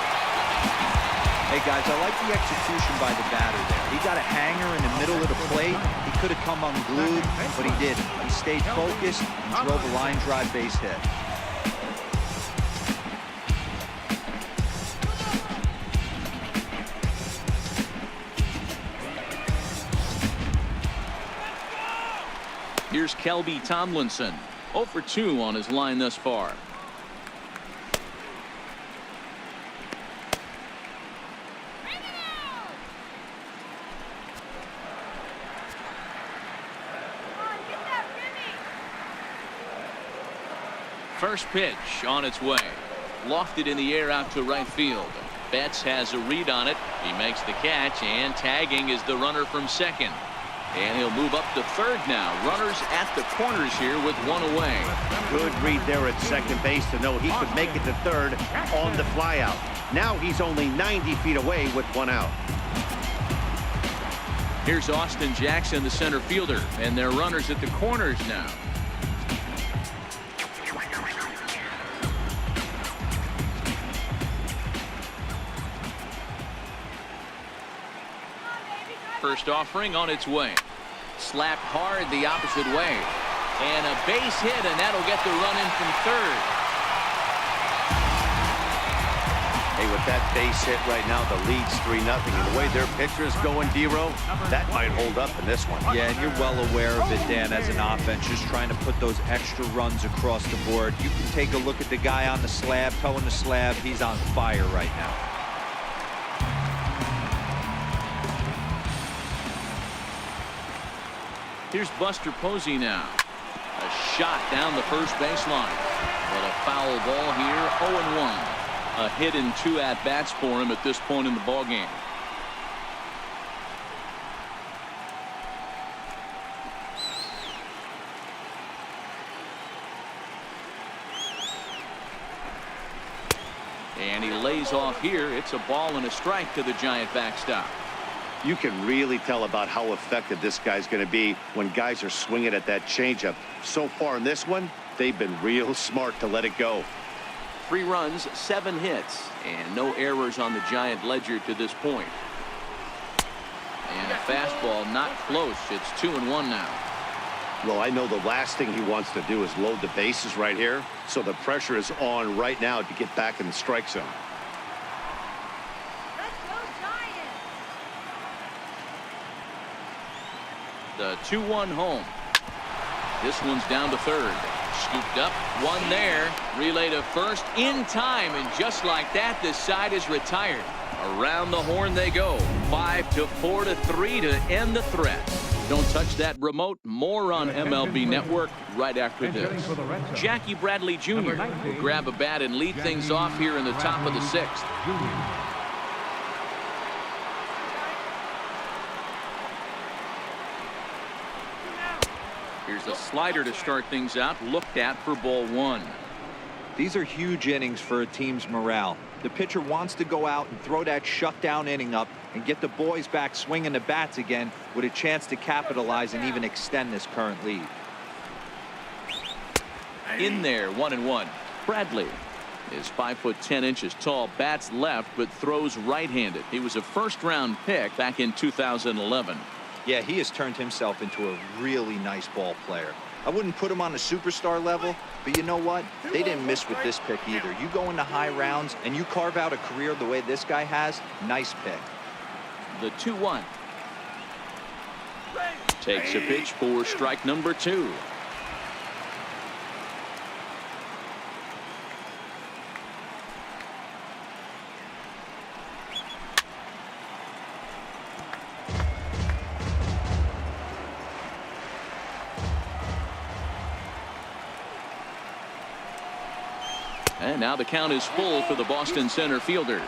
Hey, guys, I like the execution by the batter there. He got a hanger in the middle of the plate. He could have come unglued, but he didn't. He stayed focused and drove a line drive base hit. Here's Kelby Tomlinson. 0 for 2 on his line thus far. First pitch on its way. Lofted in the air out to right field. Betts has a read on it. He makes the catch, and tagging is the runner from second. And he'll move up to third now. Runners at the corners here with 1 away. Good read there at second base to know he could make it to third on the flyout. Now he's only 90 feet away with 1 out. Here's Austin Jackson, the center fielder, and they're runners at the corners now. First offering on its way. Slapped hard the opposite way. And a base hit, and that'll get the run in from third. Hey, with that base hit right now, the lead's 3-0. And the way their pitcher is going, D-Row, that might hold up in this one. Yeah, and you're well aware of it, Dan, as an offense, just trying to put those extra runs across the board. You can take a look at the guy on the slab, toeing the slab. He's on fire right now. Here's Buster Posey now. A shot down the first baseline. But a foul ball here, 0-1. A hit in 2 at-bats for him at this point in the ballgame. And he lays off here. It's a ball and a strike to the Giant backstop. You can really tell about how effective this guy's going to be when guys are swinging at that changeup. So far in this one, they've been real smart to let it go. 3 runs, 7 hits, and no errors on the Giant ledger to this point. And a fastball not close. It's 2-1 now. Well, I know the last thing he wants to do is load the bases right here, so the pressure is on right now to get back in the strike zone. The 2-1 home. This one's down to third. Scooped up, 1 there. Relay to first in time, and just like that, this side is retired. Around the horn they go. 5-4-3 to end the threat. Don't touch that remote. More on MLB Network right after this. Jackie Bradley Jr. will grab a bat and lead things off here in the top of the 6th. Here's a slider to start things out, looked at for ball 1. These are huge innings for a team's morale. The pitcher wants to go out and throw that shutdown inning up and get the boys back swinging the bats again with a chance to capitalize and even extend this current lead. In there, 1-1. Bradley is 5'10" tall, bats left, but throws right-handed. He was a first-round pick back in 2011. Yeah, he has turned himself into a really nice ball player. I wouldn't put him on a superstar level, but you know what? They didn't miss with this pick either. You go into high rounds and you carve out a career the way this guy has, nice pick. The 2-1. Takes a pitch for strike number 2. And now the count is full for the Boston center fielder.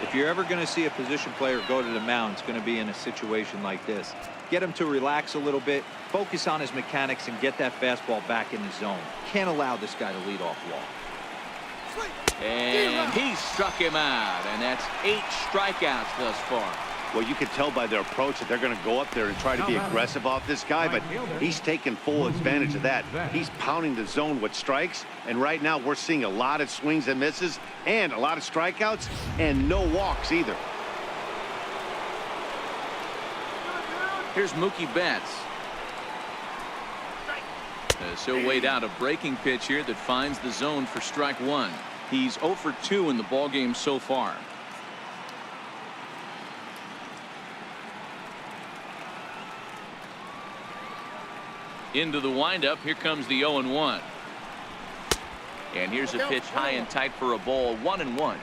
If you're ever going to see a position player go to the mound, it's going to be in a situation like this. Get him to relax a little bit, focus on his mechanics, and get that fastball back in the zone. Can't allow this guy to lead off walk. And he struck him out, and that's 8 strikeouts thus far. Well, you can tell by their approach that they're going to go up there and try to be aggressive off this guy, but he's taking full advantage of that. He's pounding the zone with strikes, and right now we're seeing a lot of swings and misses and a lot of strikeouts and no walks either. Here's Mookie Betts. So weighed out a breaking pitch here that finds the zone for strike 1. He's 0 for 2 in the ballgame so far. Into the windup. Here comes the 0-1. And here's a pitch high and tight for a ball. 1-1.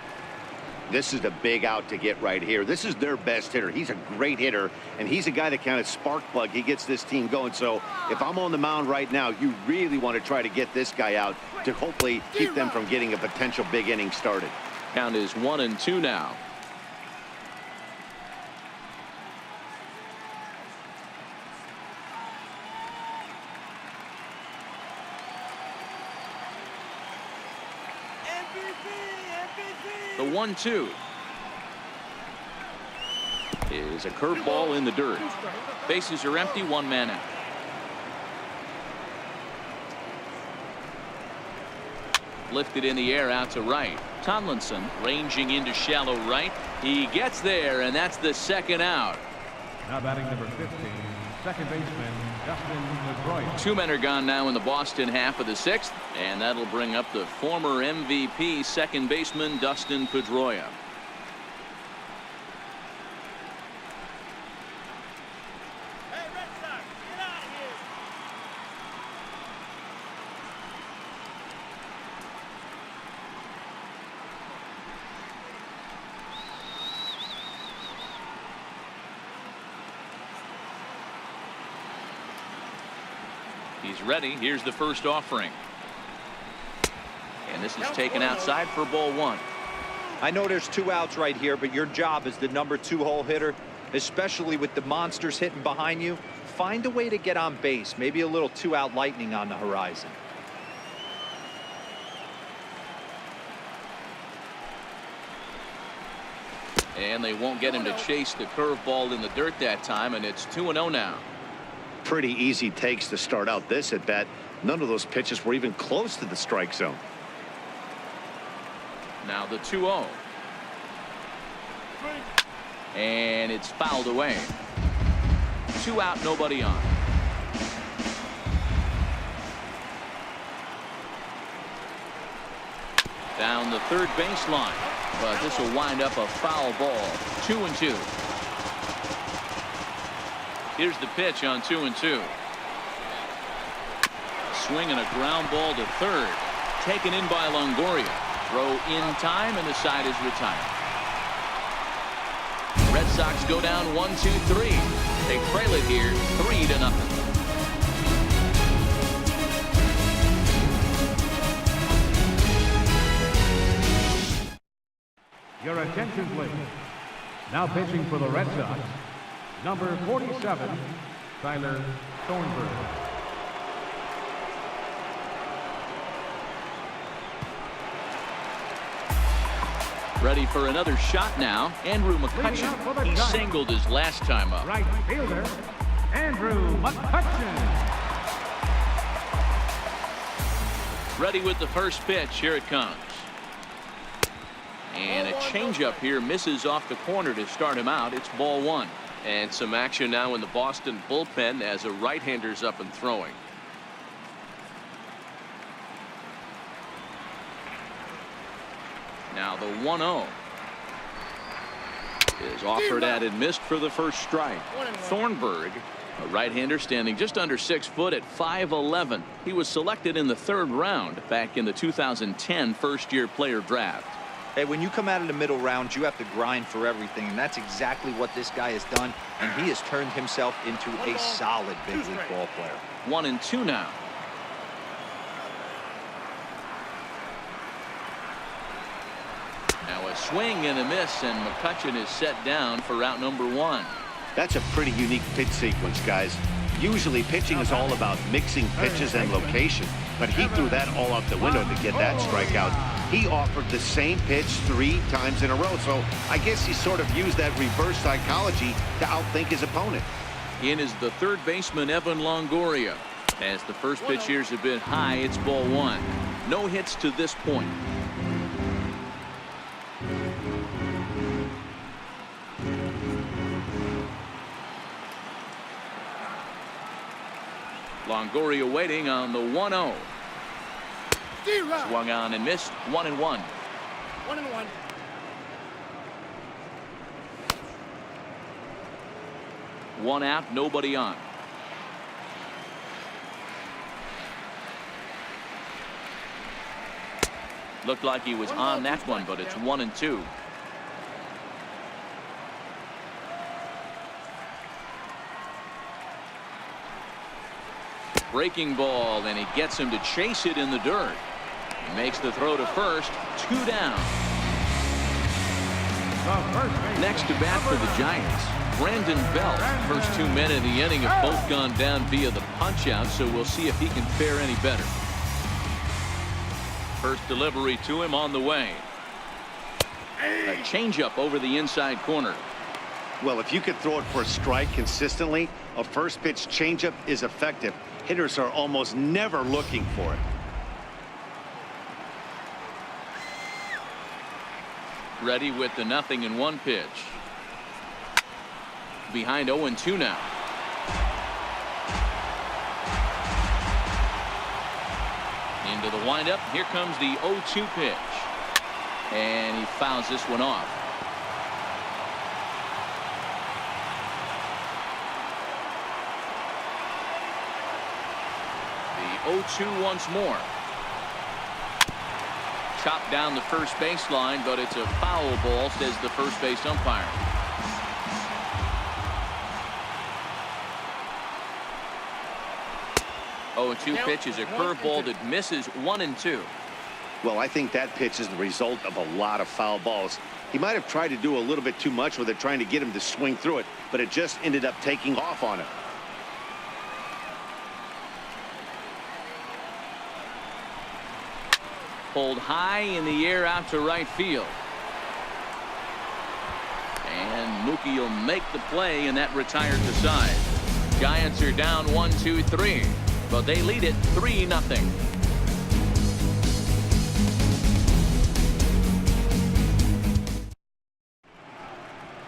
This is the big out to get right here. This is their best hitter. He's a great hitter, and he's a guy that kind of spark plug. He gets this team going. So if I'm on the mound right now, you really want to try to get this guy out to hopefully keep them from getting a potential big inning started. Count is 1-2 now. The 1-2 is a curveball in the dirt. Bases are empty, 1 man out. Lifted in the air out to right. Tomlinson ranging into shallow right. He gets there, and that's the 2nd out. Now batting number 15, second baseman Dustin Pedroia. 2 men are gone now in the Boston half of the 6th, and that'll bring up the former MVP second baseman Dustin Pedroia. Hey, Red Sox, get out of here. He's ready. Here's the first offering. And this is taken outside for ball 1. I know there's 2 outs right here, but your job as the number 2 hole hitter, especially with the monsters hitting behind you, find a way to get on base. Maybe a little 2-out lightning on the horizon. And they won't get him to chase the curveball in the dirt that time, and it's 2-0 now. Pretty easy takes to start out this at bat. None of those pitches were even close to the strike zone. Now the 2-0. And it's fouled away. 2 out, nobody on. Down the third baseline, but this will wind up a foul ball. 2-2. Here's the pitch on 2-2. Swing and a ground ball to third. Taken in by Longoria. Throw in time, and the side is retired. Red Sox go down 1-2-3. They trail it here 3-0. Your attention, please. Now pitching for the Red Sox, number 47, Tyler Thornburg. Ready for another shot now. Andrew McCutchen. He singled his last time up. Right fielder, Andrew McCutchen. Ready with the first pitch. Here it comes. And a changeup here misses off the corner to start him out. It's ball one. And some action now in the Boston bullpen as a right-hander's up and throwing. Now the 1-0 is offered at and missed for the first strike. Thornburg, a right-hander standing just under 6 foot at 5'11". He was selected in the 3rd round back in the 2010 first-year player draft. Hey, when you come out of the middle round, you have to grind for everything, and that's exactly what this guy has done, and he has turned himself into a solid big league ball player. 1-2 now. Now a swing and a miss, and McCutchen is set down for out number 1. That's a pretty unique pitch sequence, guys. Usually pitching is all about mixing pitches and location, but he threw that all out the window to get that strikeout. He offered the same pitch 3 times in a row, so I guess he sort of used that reverse psychology to outthink his opponent. In is the 3rd baseman, Evan Longoria. As the first pitch here's a bit high, it's ball 1. No hits to this point. Longoria waiting on the 1-0. Swung on and missed. 1-1. 1-1. 1 out, nobody on. Looked like he was on that one, but it's 1-2. Breaking ball, and he gets him to chase it in the dirt. He makes the throw to first. 2 down. Next to bat for the Giants, Brandon Belt. First 2 men in the inning have both gone down via the punch-out, so we'll see if he can fare any better. First delivery to him on the way. A changeup over the inside corner. Well, if you could throw it for a strike consistently, a first pitch changeup is effective. Hitters are almost never looking for it. Ready with the 0-1 pitch. Behind 0-2 now. Into the windup. Here comes the 0-2 pitch. And he fouls this one off. The 0-2 once more. Chopped down the first baseline, but it's a foul ball, says the first base umpire. Oh, 2 pitch is a curveball that misses 1-2. Well, I think that pitch is the result of a lot of foul balls. He might have tried to do a little bit too much with it, trying to get him to swing through it, but it just ended up taking off on him. Pulled high in the air out to right field. And Mookie will make the play, and that retires the side. Giants are down 1-2-3, but they lead it 3-0.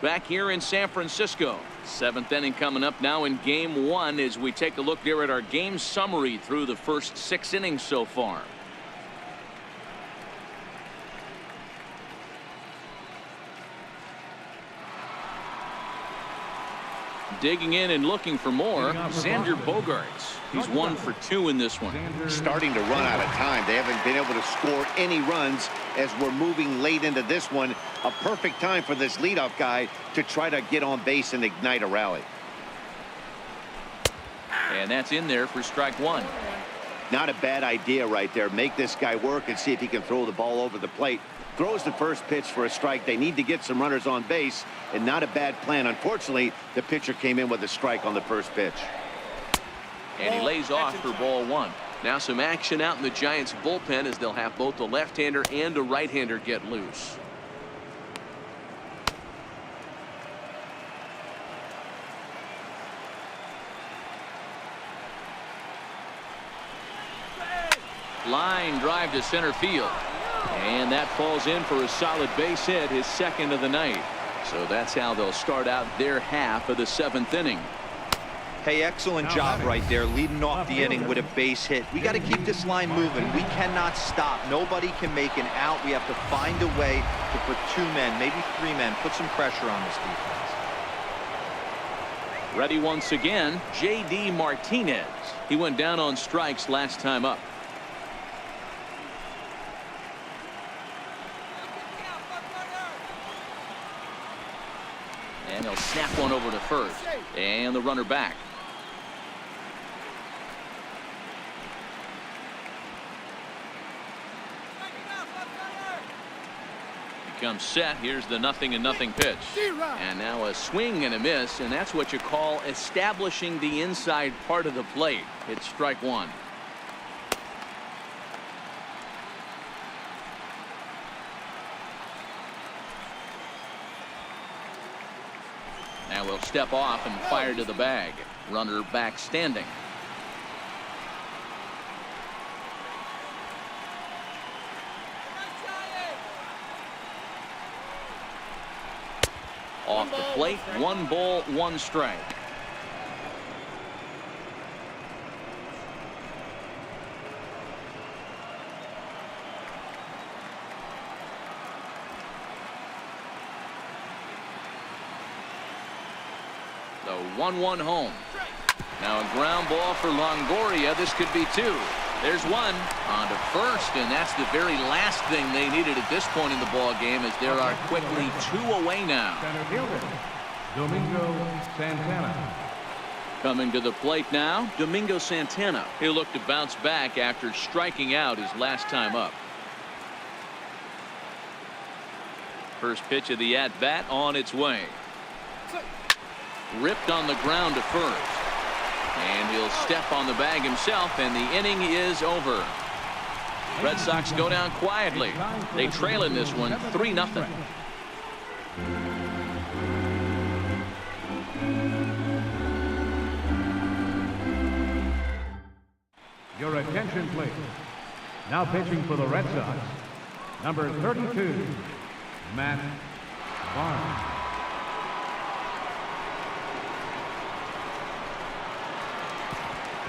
Back here in San Francisco. 7th inning coming up now in game 1 as we take a look there at our game summary through the first 6 innings so far. Digging in and looking for more, Xander Bogaerts. He's 1 for 2 in this one. Starting to run out of time. They haven't been able to score any runs as we're moving late into this one. A perfect time for this leadoff guy to try to get on base and ignite a rally. And that's in there for strike one. Not a bad idea right there. Make this guy work and see if he can throw the ball over the plate. Throws the first pitch for a strike. They need to get some runners on base, and not a bad plan. Unfortunately, the pitcher came in with a strike on the first pitch. And he lays off for ball one. Now some action out in the Giants bullpen as they'll have both a left-hander and a right-hander get loose. Line drive to center field. And that falls in for a solid base hit, his second of the night. So that's how they'll start out their half of the seventh inning. Hey, excellent job right there, leading off the inning with a base hit. We got to keep this line moving. We cannot stop. Nobody can make an out. We have to find a way to put 2 men, maybe 3 men, put some pressure on this defense. Ready once again, J.D. Martinez. He went down on strikes last time up. And he'll snap one over to first. And the runner back. Comes set. Here's the 0-0 pitch. And now a swing and a miss, and that's what you call establishing the inside part of the plate. It's strike one. Now we'll step off and fire to the bag. Runner back standing. Off the plate, 1 ball, 1 strike. The 1-1 home. Now a ground ball for Longoria. This could be 2. There's 1 on to first, and that's the very last thing they needed at this point in the ball game, as there are quickly 2 away now. Center fielder, Domingo Santana. Coming to the plate now, Domingo Santana. He'll look to bounce back after striking out his last time up. First pitch of the at-bat on its way. Ripped on the ground to first. And he'll step on the bag himself, and the inning is over. Red Sox go down quietly. They trail in this one 3-0. Your attention, please. Now pitching for the Red Sox, number 32, Matt Barnes.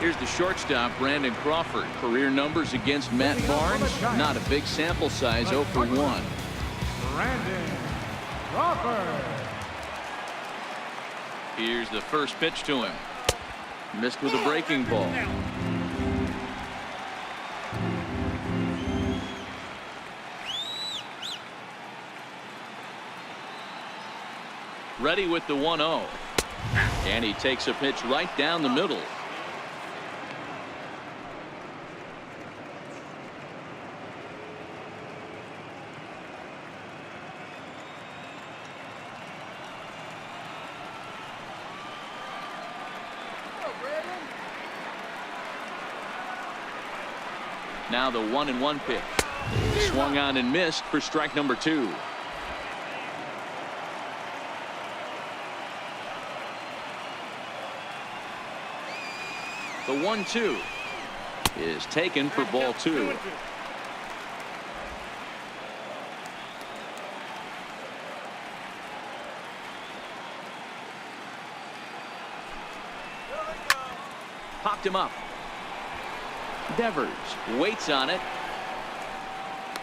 Here's the shortstop, Brandon Crawford. Career numbers against Matt Barnes. Not a big sample size, 0 for 1. Brandon Crawford. Here's the first pitch to him. Missed with a breaking ball. Ready with the 1-0. And he takes a pitch right down the middle. Now the 1-1 pitch. Swung on and missed for strike number 2. The 1-2 is taken for ball 2. Popped him up. Devers waits on it,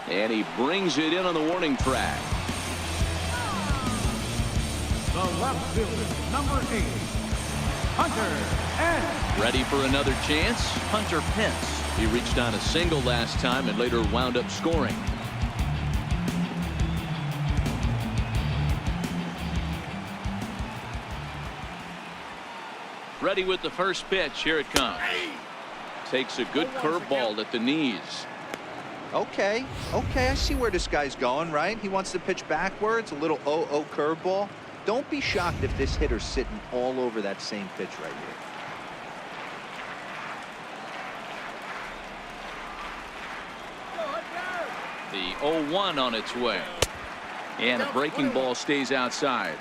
and he brings it in on the warning track. The left fielder, number 8, Hunter Pence. Ready for another chance? Hunter Pence. He reached on a single last time and later wound up scoring. Ready with the first pitch. Here it comes. Takes a good curveball at the knees. Okay, I see where this guy's going, right? He wants to pitch backwards, a little 0-0 curveball. Don't be shocked if this hitter's sitting all over that same pitch right here. The 0-1 on its way. And a breaking ball stays outside.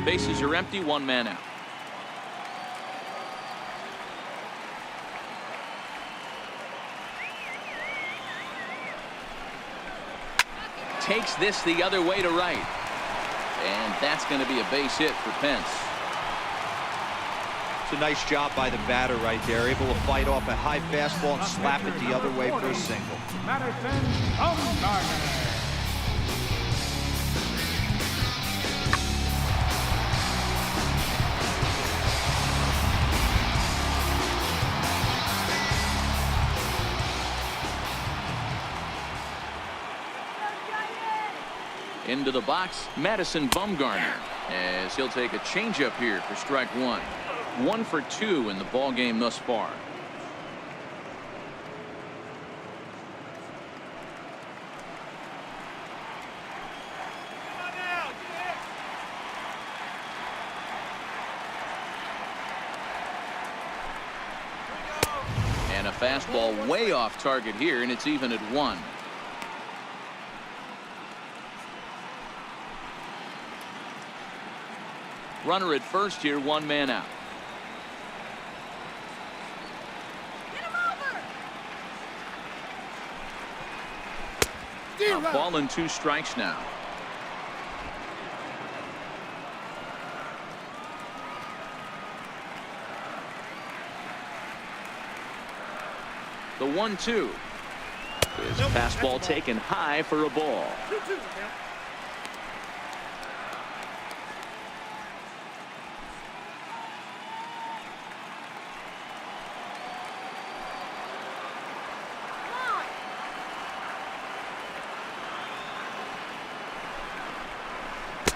Bases are empty, one man out. Takes this the other way to right. And that's going to be a base hit for Pence. It's a nice job by the batter right there. Able to fight off a high fastball and slap it the other way for a single. Madison Bumgarner. Into the box, Madison Bumgarner, as he'll take a changeup here for strike one. 1 for 2 in the ball game thus far. And a fastball way off target here, and it's even at 1. Runner at first here, one man out. A ball and 2 strikes now. The 1-2. His fastball taken high for a ball.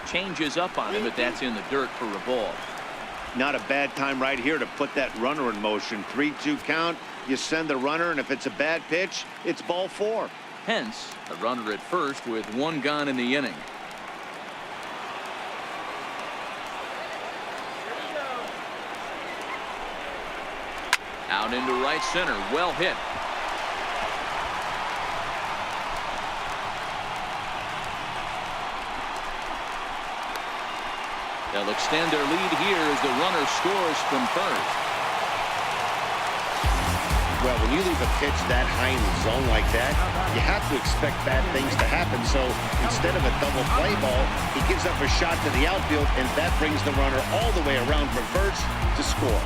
Changes up on him, but that's in the dirt for a ball. Not a bad time right here to put that runner in motion. 3-2 count. You send the runner, and if it's a bad pitch, it's ball 4. Hence, a runner at first with 1 gone in the inning. Out into right center. Well hit. They'll extend their lead here as the runner scores from first. Well, when you leave a pitch that high in the zone like that, you have to expect bad things to happen. So instead of a double play ball, he gives up a shot to the outfield, and that brings the runner all the way around for first to score.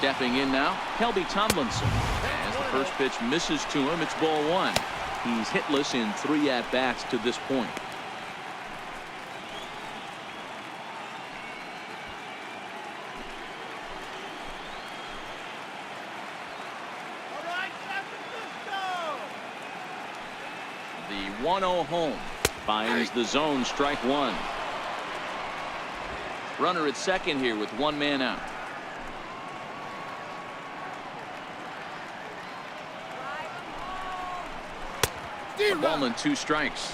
Stepping in now, Kelby Tomlinson. As the first pitch misses to him, it's ball 1. He's hitless in 3 at-bats to this point. The 1-0 home finds the zone, strike 1. Runner at second here with 1 man out. A ball and 2 strikes.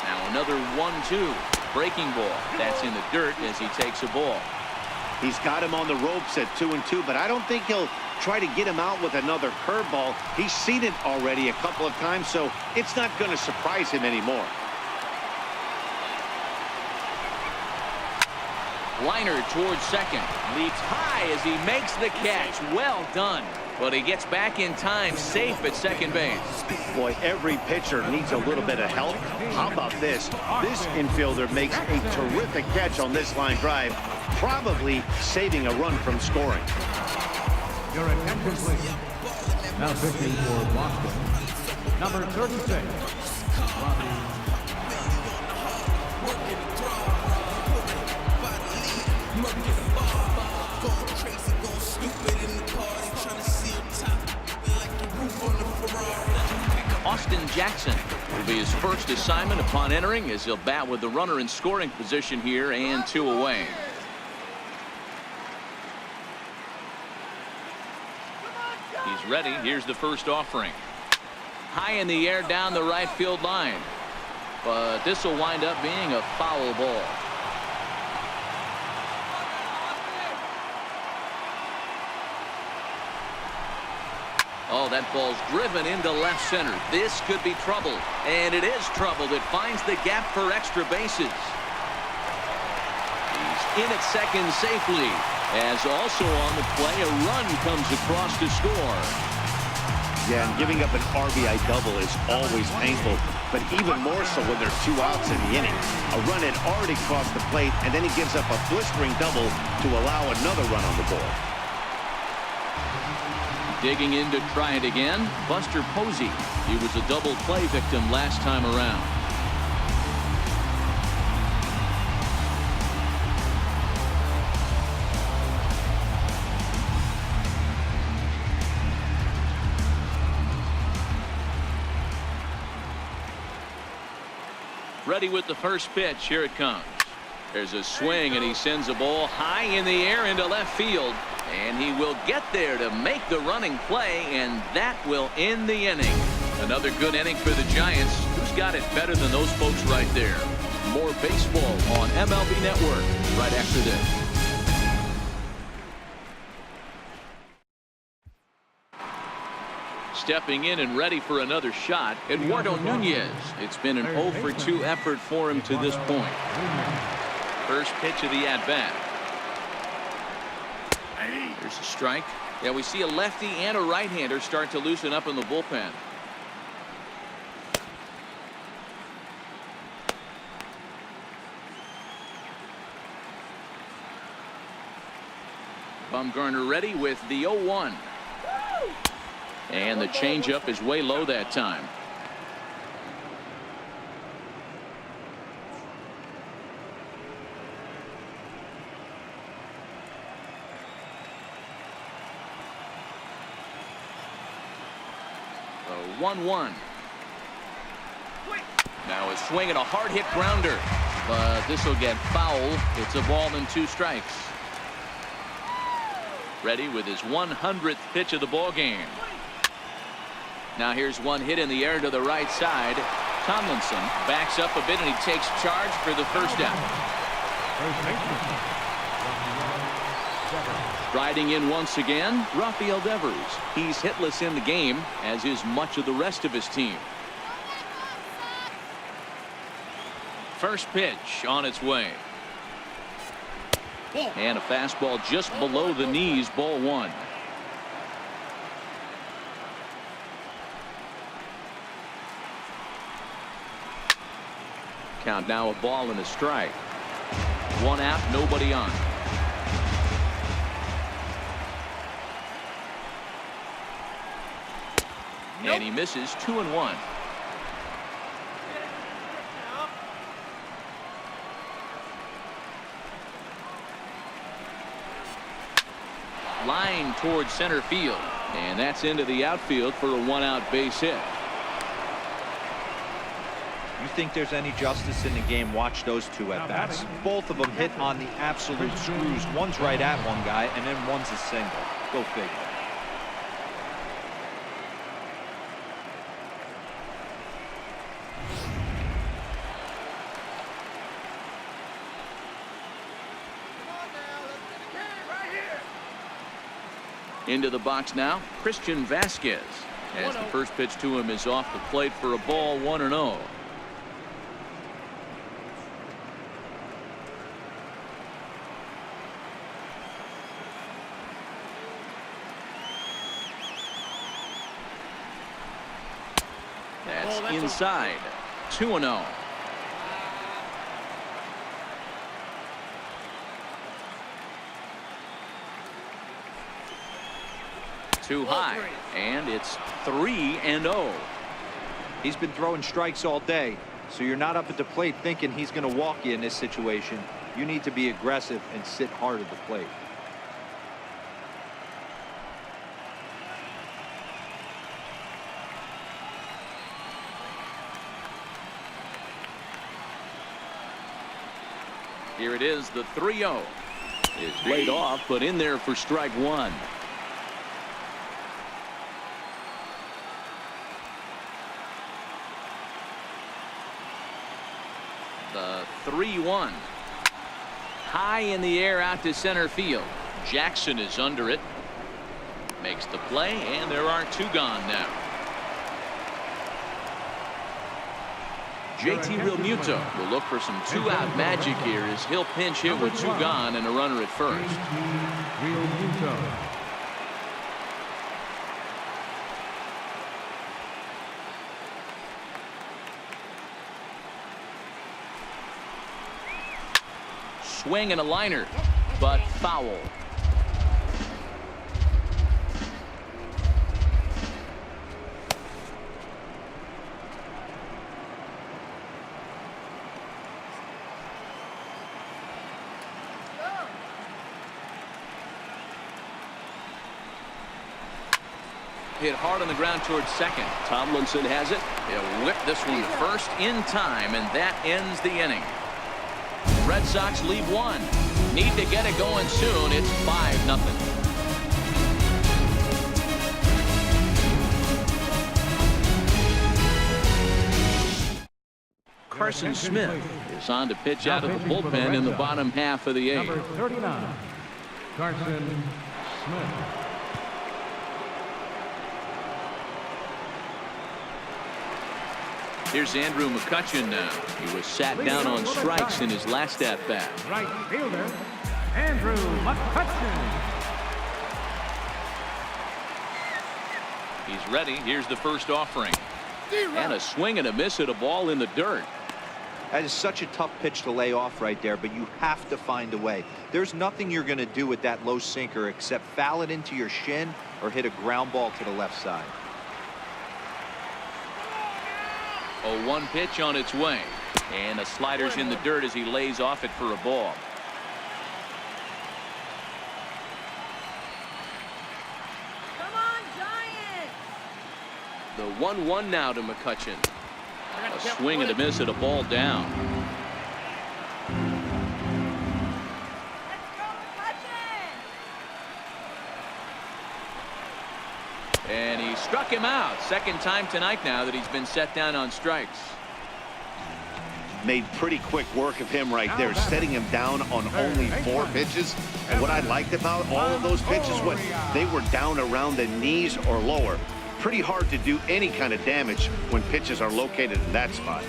Now another 1-2. Breaking ball. That's in the dirt as he takes a ball. He's got him on the ropes at 2-2, but I don't think he'll try to get him out with another curveball. He's seen it already a couple of times, so it's not going to surprise him anymore. Liner towards second. Leaps high as he makes the catch. Well done. But he gets back in time, safe at second base. Boy, every pitcher needs a little bit of help. How about this? This infielder makes a terrific catch on this line drive, probably saving a run from scoring. Your attention, please. Now pitching for Boston, number 36, Austin Jackson will be his first assignment upon entering, as he'll bat with the runner in scoring position here and 2 away. He's ready. Here's the first offering. High in the air down the right field line. But this will wind up being a foul ball. Oh, that ball's driven into left center. This could be trouble. And it is trouble. It finds the gap for extra bases. He's in at second safely. As also on the play, a run comes across to score. Yeah, and giving up an RBI double is always painful, but even more so when there are 2 outs in the inning. A run had already crossed the plate, and then he gives up a blistering double to allow another run on the board. Digging in to try it again, Buster Posey. He was a double play victim last time around. Ready with the first pitch. Here it comes. There's a swing, and he sends a ball high in the air into left field. And he will get there to make the running play, and that will end the inning. Another good inning for the Giants. Who's got it better than those folks right there? More baseball on MLB Network right after this. Stepping in and ready for another shot, Eduardo Nunez. It's been an 0 for 2 effort for him to this point. First pitch of the at-bat. There's a strike. Yeah, we see a lefty and a right-hander start to loosen up in the bullpen. Bumgarner ready with the 0-1. And the changeup is way low that time. The 1-1. Now a swing and a hard hit grounder, but this will get foul. It's a ball and 2 strikes. Ready with his 100th pitch of the ball game. Now here's one hit in the air to the right side. Tomlinson backs up a bit, and he takes charge for the first out. Riding in once again, Rafael Devers. He's hitless in the game, as is much of the rest of his team. First pitch on its way. And a fastball just below the knees, ball 1. Count now, a ball and a strike. 1 out, nobody on. And he misses. 2-1. Line towards center field, and that's into the outfield for a 1-out base hit. You think there's any justice in the game? Watch those 2 at bats. Both of them hit on the absolute screws. One's right at one guy, and then one's a single. Go figure. Into the box now, Christian Vasquez. As the first pitch to him is off the plate for a ball, 1-0. That's inside. 2-0. Too high, and it's 3-0. He's been throwing strikes all day, so you're not up at the plate thinking he's going to walk you in this situation. You need to be aggressive and sit hard at the plate. Here it is, the 3-0 is laid off, but in there for strike one. The 3-1. High in the air out to center field. Jackson is under it. Makes the play, and there are two gone now. JT Realmuto will look for some two-out magic here as he'll pinch hit with two gone and a runner at first. Swing and a liner, but foul. Hit hard on the ground towards second. Tomlinson has it. He'll whip this one first in time, and that ends the inning. Red Sox lead one. Need to get it going soon. It's 5-0. Carson Smith is on to pitch out of the bullpen in the bottom half of the eighth. Number 39, Carson Smith. Here's Andrew McCutchen now. He was sat down on strikes in his last at-bat. Right fielder, Andrew McCutchen. He's ready. Here's the first offering. And a swing and a miss at a ball in the dirt. That is such a tough pitch to lay off right there, but you have to find a way. There's nothing you're going to do with that low sinker except foul it into your shin or hit a ground ball to the left side. A 1 pitch on its way, and a slider's in the dirt as he lays off it for a ball. Come on, Giants! The 1-1 now to McCutchen. A swing and a miss at a ball down. Let's go, McCutchen! And he struck him out. Second time tonight now that he's been set down on strikes. Made pretty quick work of him right there, setting him down on only 4 pitches. And what I liked about all of those pitches was they were down around the knees or lower. Pretty hard to do any kind of damage when pitches are located in that spot.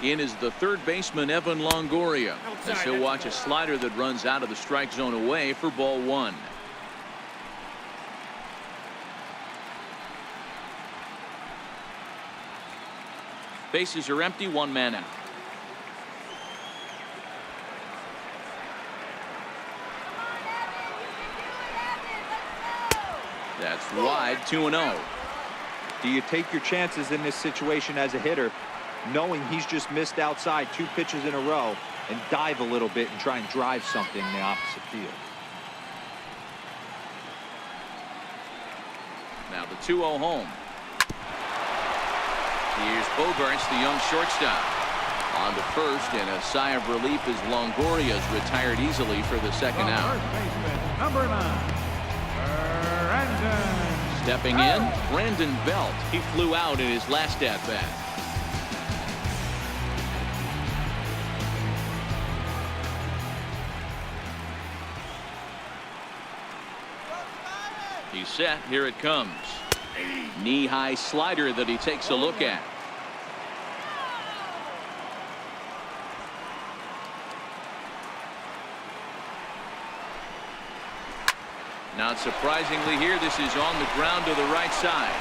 In is the third baseman, Evan Longoria, as he'll watch a slider that runs out of the strike zone away for ball 1. Bases are empty, 1 man out. That's wide, 2-0. Do you take your chances in this situation as a hitter, knowing he's just missed outside 2 pitches in a row, and dive a little bit and try and drive something in the opposite field? Now the 2-0 home. Here's Bogarts, the young shortstop. On to first, and a sigh of relief as Longoria's retired easily for the second out. First baseman, number 9, Brandon. Stepping in, Brandon Belt. He flew out in his last at-bat. He's set. Here it comes. Knee-high slider that he takes a look at. Not surprisingly here, this is on the ground to the right side.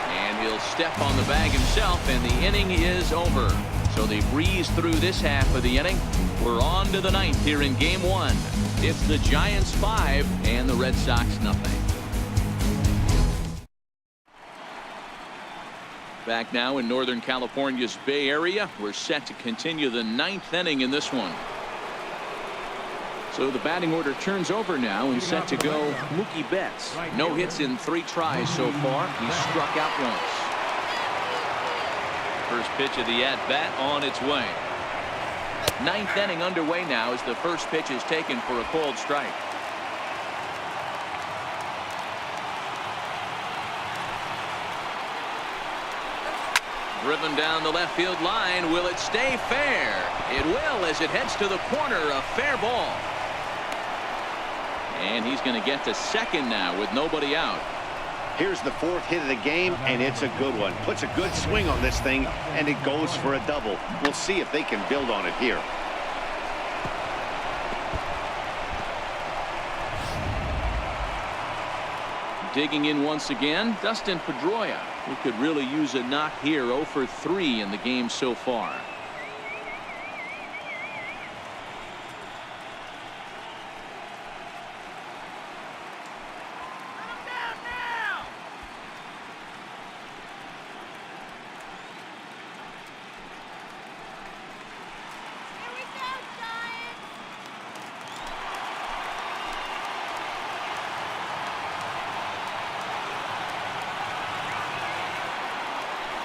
And he'll step on the bag himself, and the inning is over. So they breeze through this half of the inning. We're on to the ninth here in game one. It's the Giants 5 and the Red Sox nothing. Back now in Northern California's Bay Area. We're set to continue the ninth inning in this one. So the batting order turns over now and set to go Mookie Betts. No hits in 3 tries so far. He's struck out once. First pitch of the at-bat on its way. Ninth inning underway now as the first pitch is taken for a cold strike. Driven down the left field line. Will it stay fair? It will, as it heads to the corner. A fair ball. And he's going to get to second now with nobody out. Here's the 4th hit of the game, and it's a good one. Puts a good swing on this thing, and it goes for a double. We'll see if they can build on it here. Digging in once again, Dustin Pedroia, who could really use a knock here. 0 for 3 in the game so far.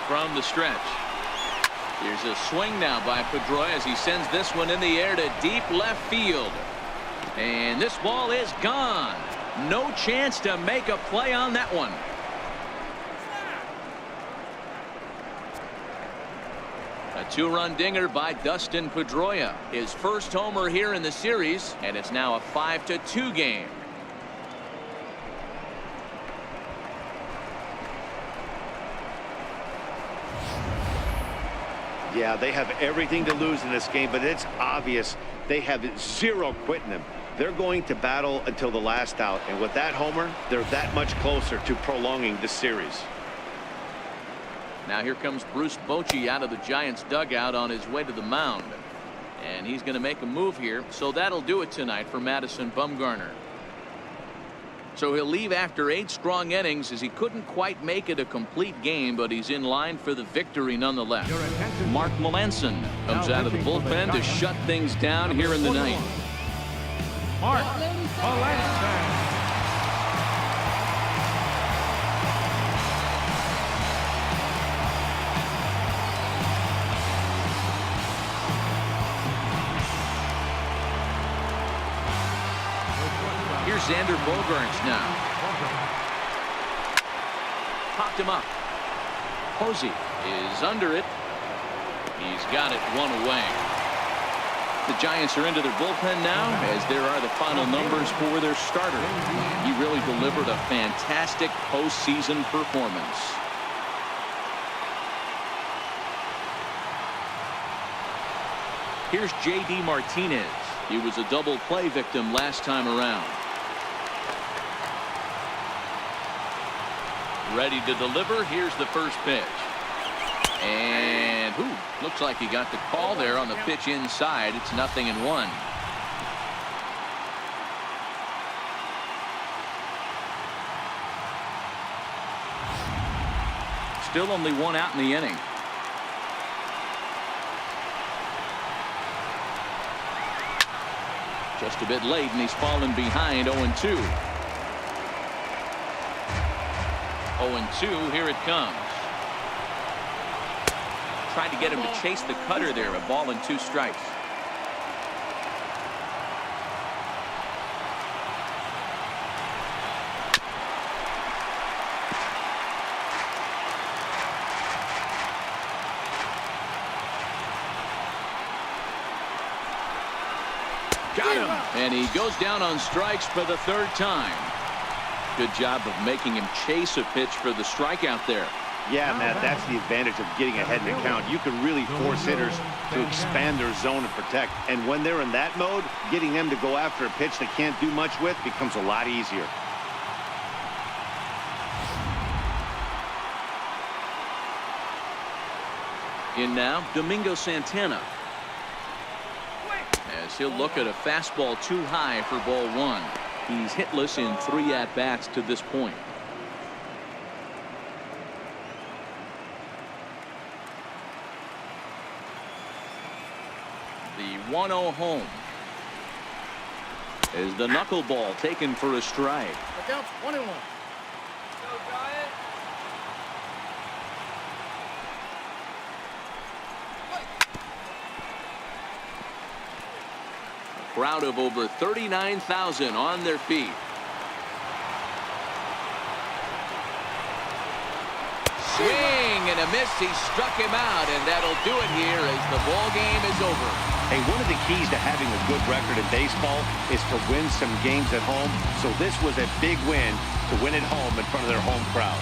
From the stretch. Here's a swing now by Pedroia as he sends this one in the air to deep left field. And this ball is gone. No chance to make a play on that one. A 2-run dinger by Dustin Pedroia. His first homer here in the series, and it's now a 5-2 game. Yeah, they have everything to lose in this game, but it's obvious they have zero quitting them. They're going to battle until the last out, and with that homer, they're that much closer to prolonging the series. Now here comes Bruce Bochy out of the Giants dugout on his way to the mound. And he's going to make a move here, so that'll do it tonight for Madison Bumgarner. So he'll leave after 8 strong innings as he couldn't quite make it a complete game, but he's in line for the victory nonetheless. Mark Melanson comes out of the bullpen to shut things down here in the ninth. Mark Melanson. Here's Xander Bogaerts now. Popped him up. Posey is under it. He's got it 1 away. The Giants are into their bullpen now, as there are the final numbers for their starter. He really delivered a fantastic postseason performance. Here's J.D. Martinez. He was a double play victim last time around. Ready to deliver. Here's the first pitch. And looks like he got the call there on the pitch inside. It's 0-1. Still only 1 out in the inning. Just a bit late, and he's fallen behind. 0-2. 0-2, here it comes. Tried to get him to chase the cutter there. A ball and 2 strikes. Got him. And he goes down on strikes for the 3rd time. Good job of making him chase a pitch for the strikeout there. Yeah, Matt, that's the advantage of getting ahead in the count. You can really force hitters to expand their zone and protect. And when they're in that mode, getting them to go after a pitch they can't do much with becomes a lot easier. In now, Domingo Santana. As he'll look at a fastball too high for ball one. He's hitless in 3 at-bats to this point. The 1-0 home. Is the knuckleball taken for a strike. The count's 1-1. Go, Giant. A crowd of over 39,000 on their feet. Swing and a miss. He struck him out, and that'll do it here as the ball game is over. Hey, one of the keys to having a good record in baseball is to win some games at home. So this was a big win to win at home in front of their home crowd.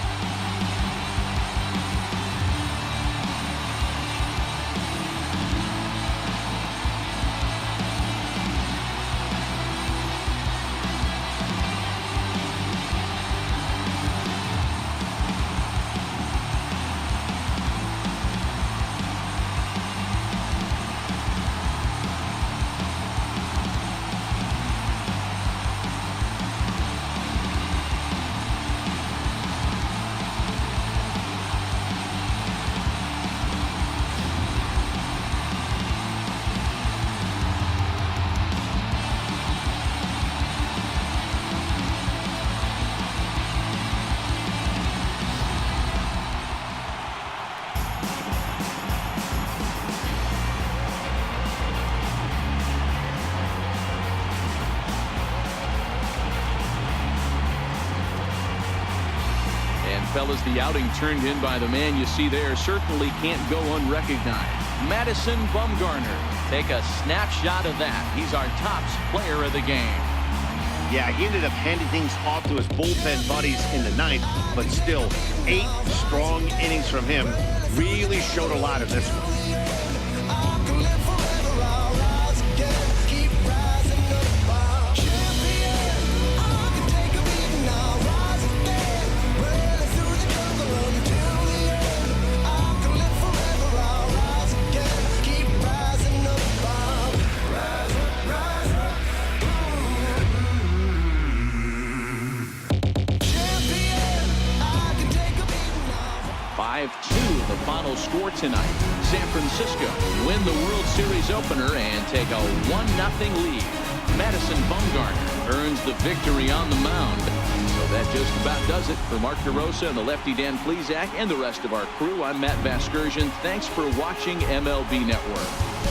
Fellas, the outing turned in by the man you see there certainly can't go unrecognized. Madison Bumgarner. Take a snapshot of that. He's our top player of the game. Yeah, he ended up handing things off to his bullpen buddies in the 9th, but still 8 strong innings from him. Really showed a lot in this one. The final score tonight. San Francisco win the World Series opener and take a 1-0 lead. Madison Bumgarner earns the victory on the mound. So that just about does it. For Mark DeRosa and the lefty Dan Plesac and the rest of our crew, I'm Matt Vasgersian. Thanks for watching MLB Network.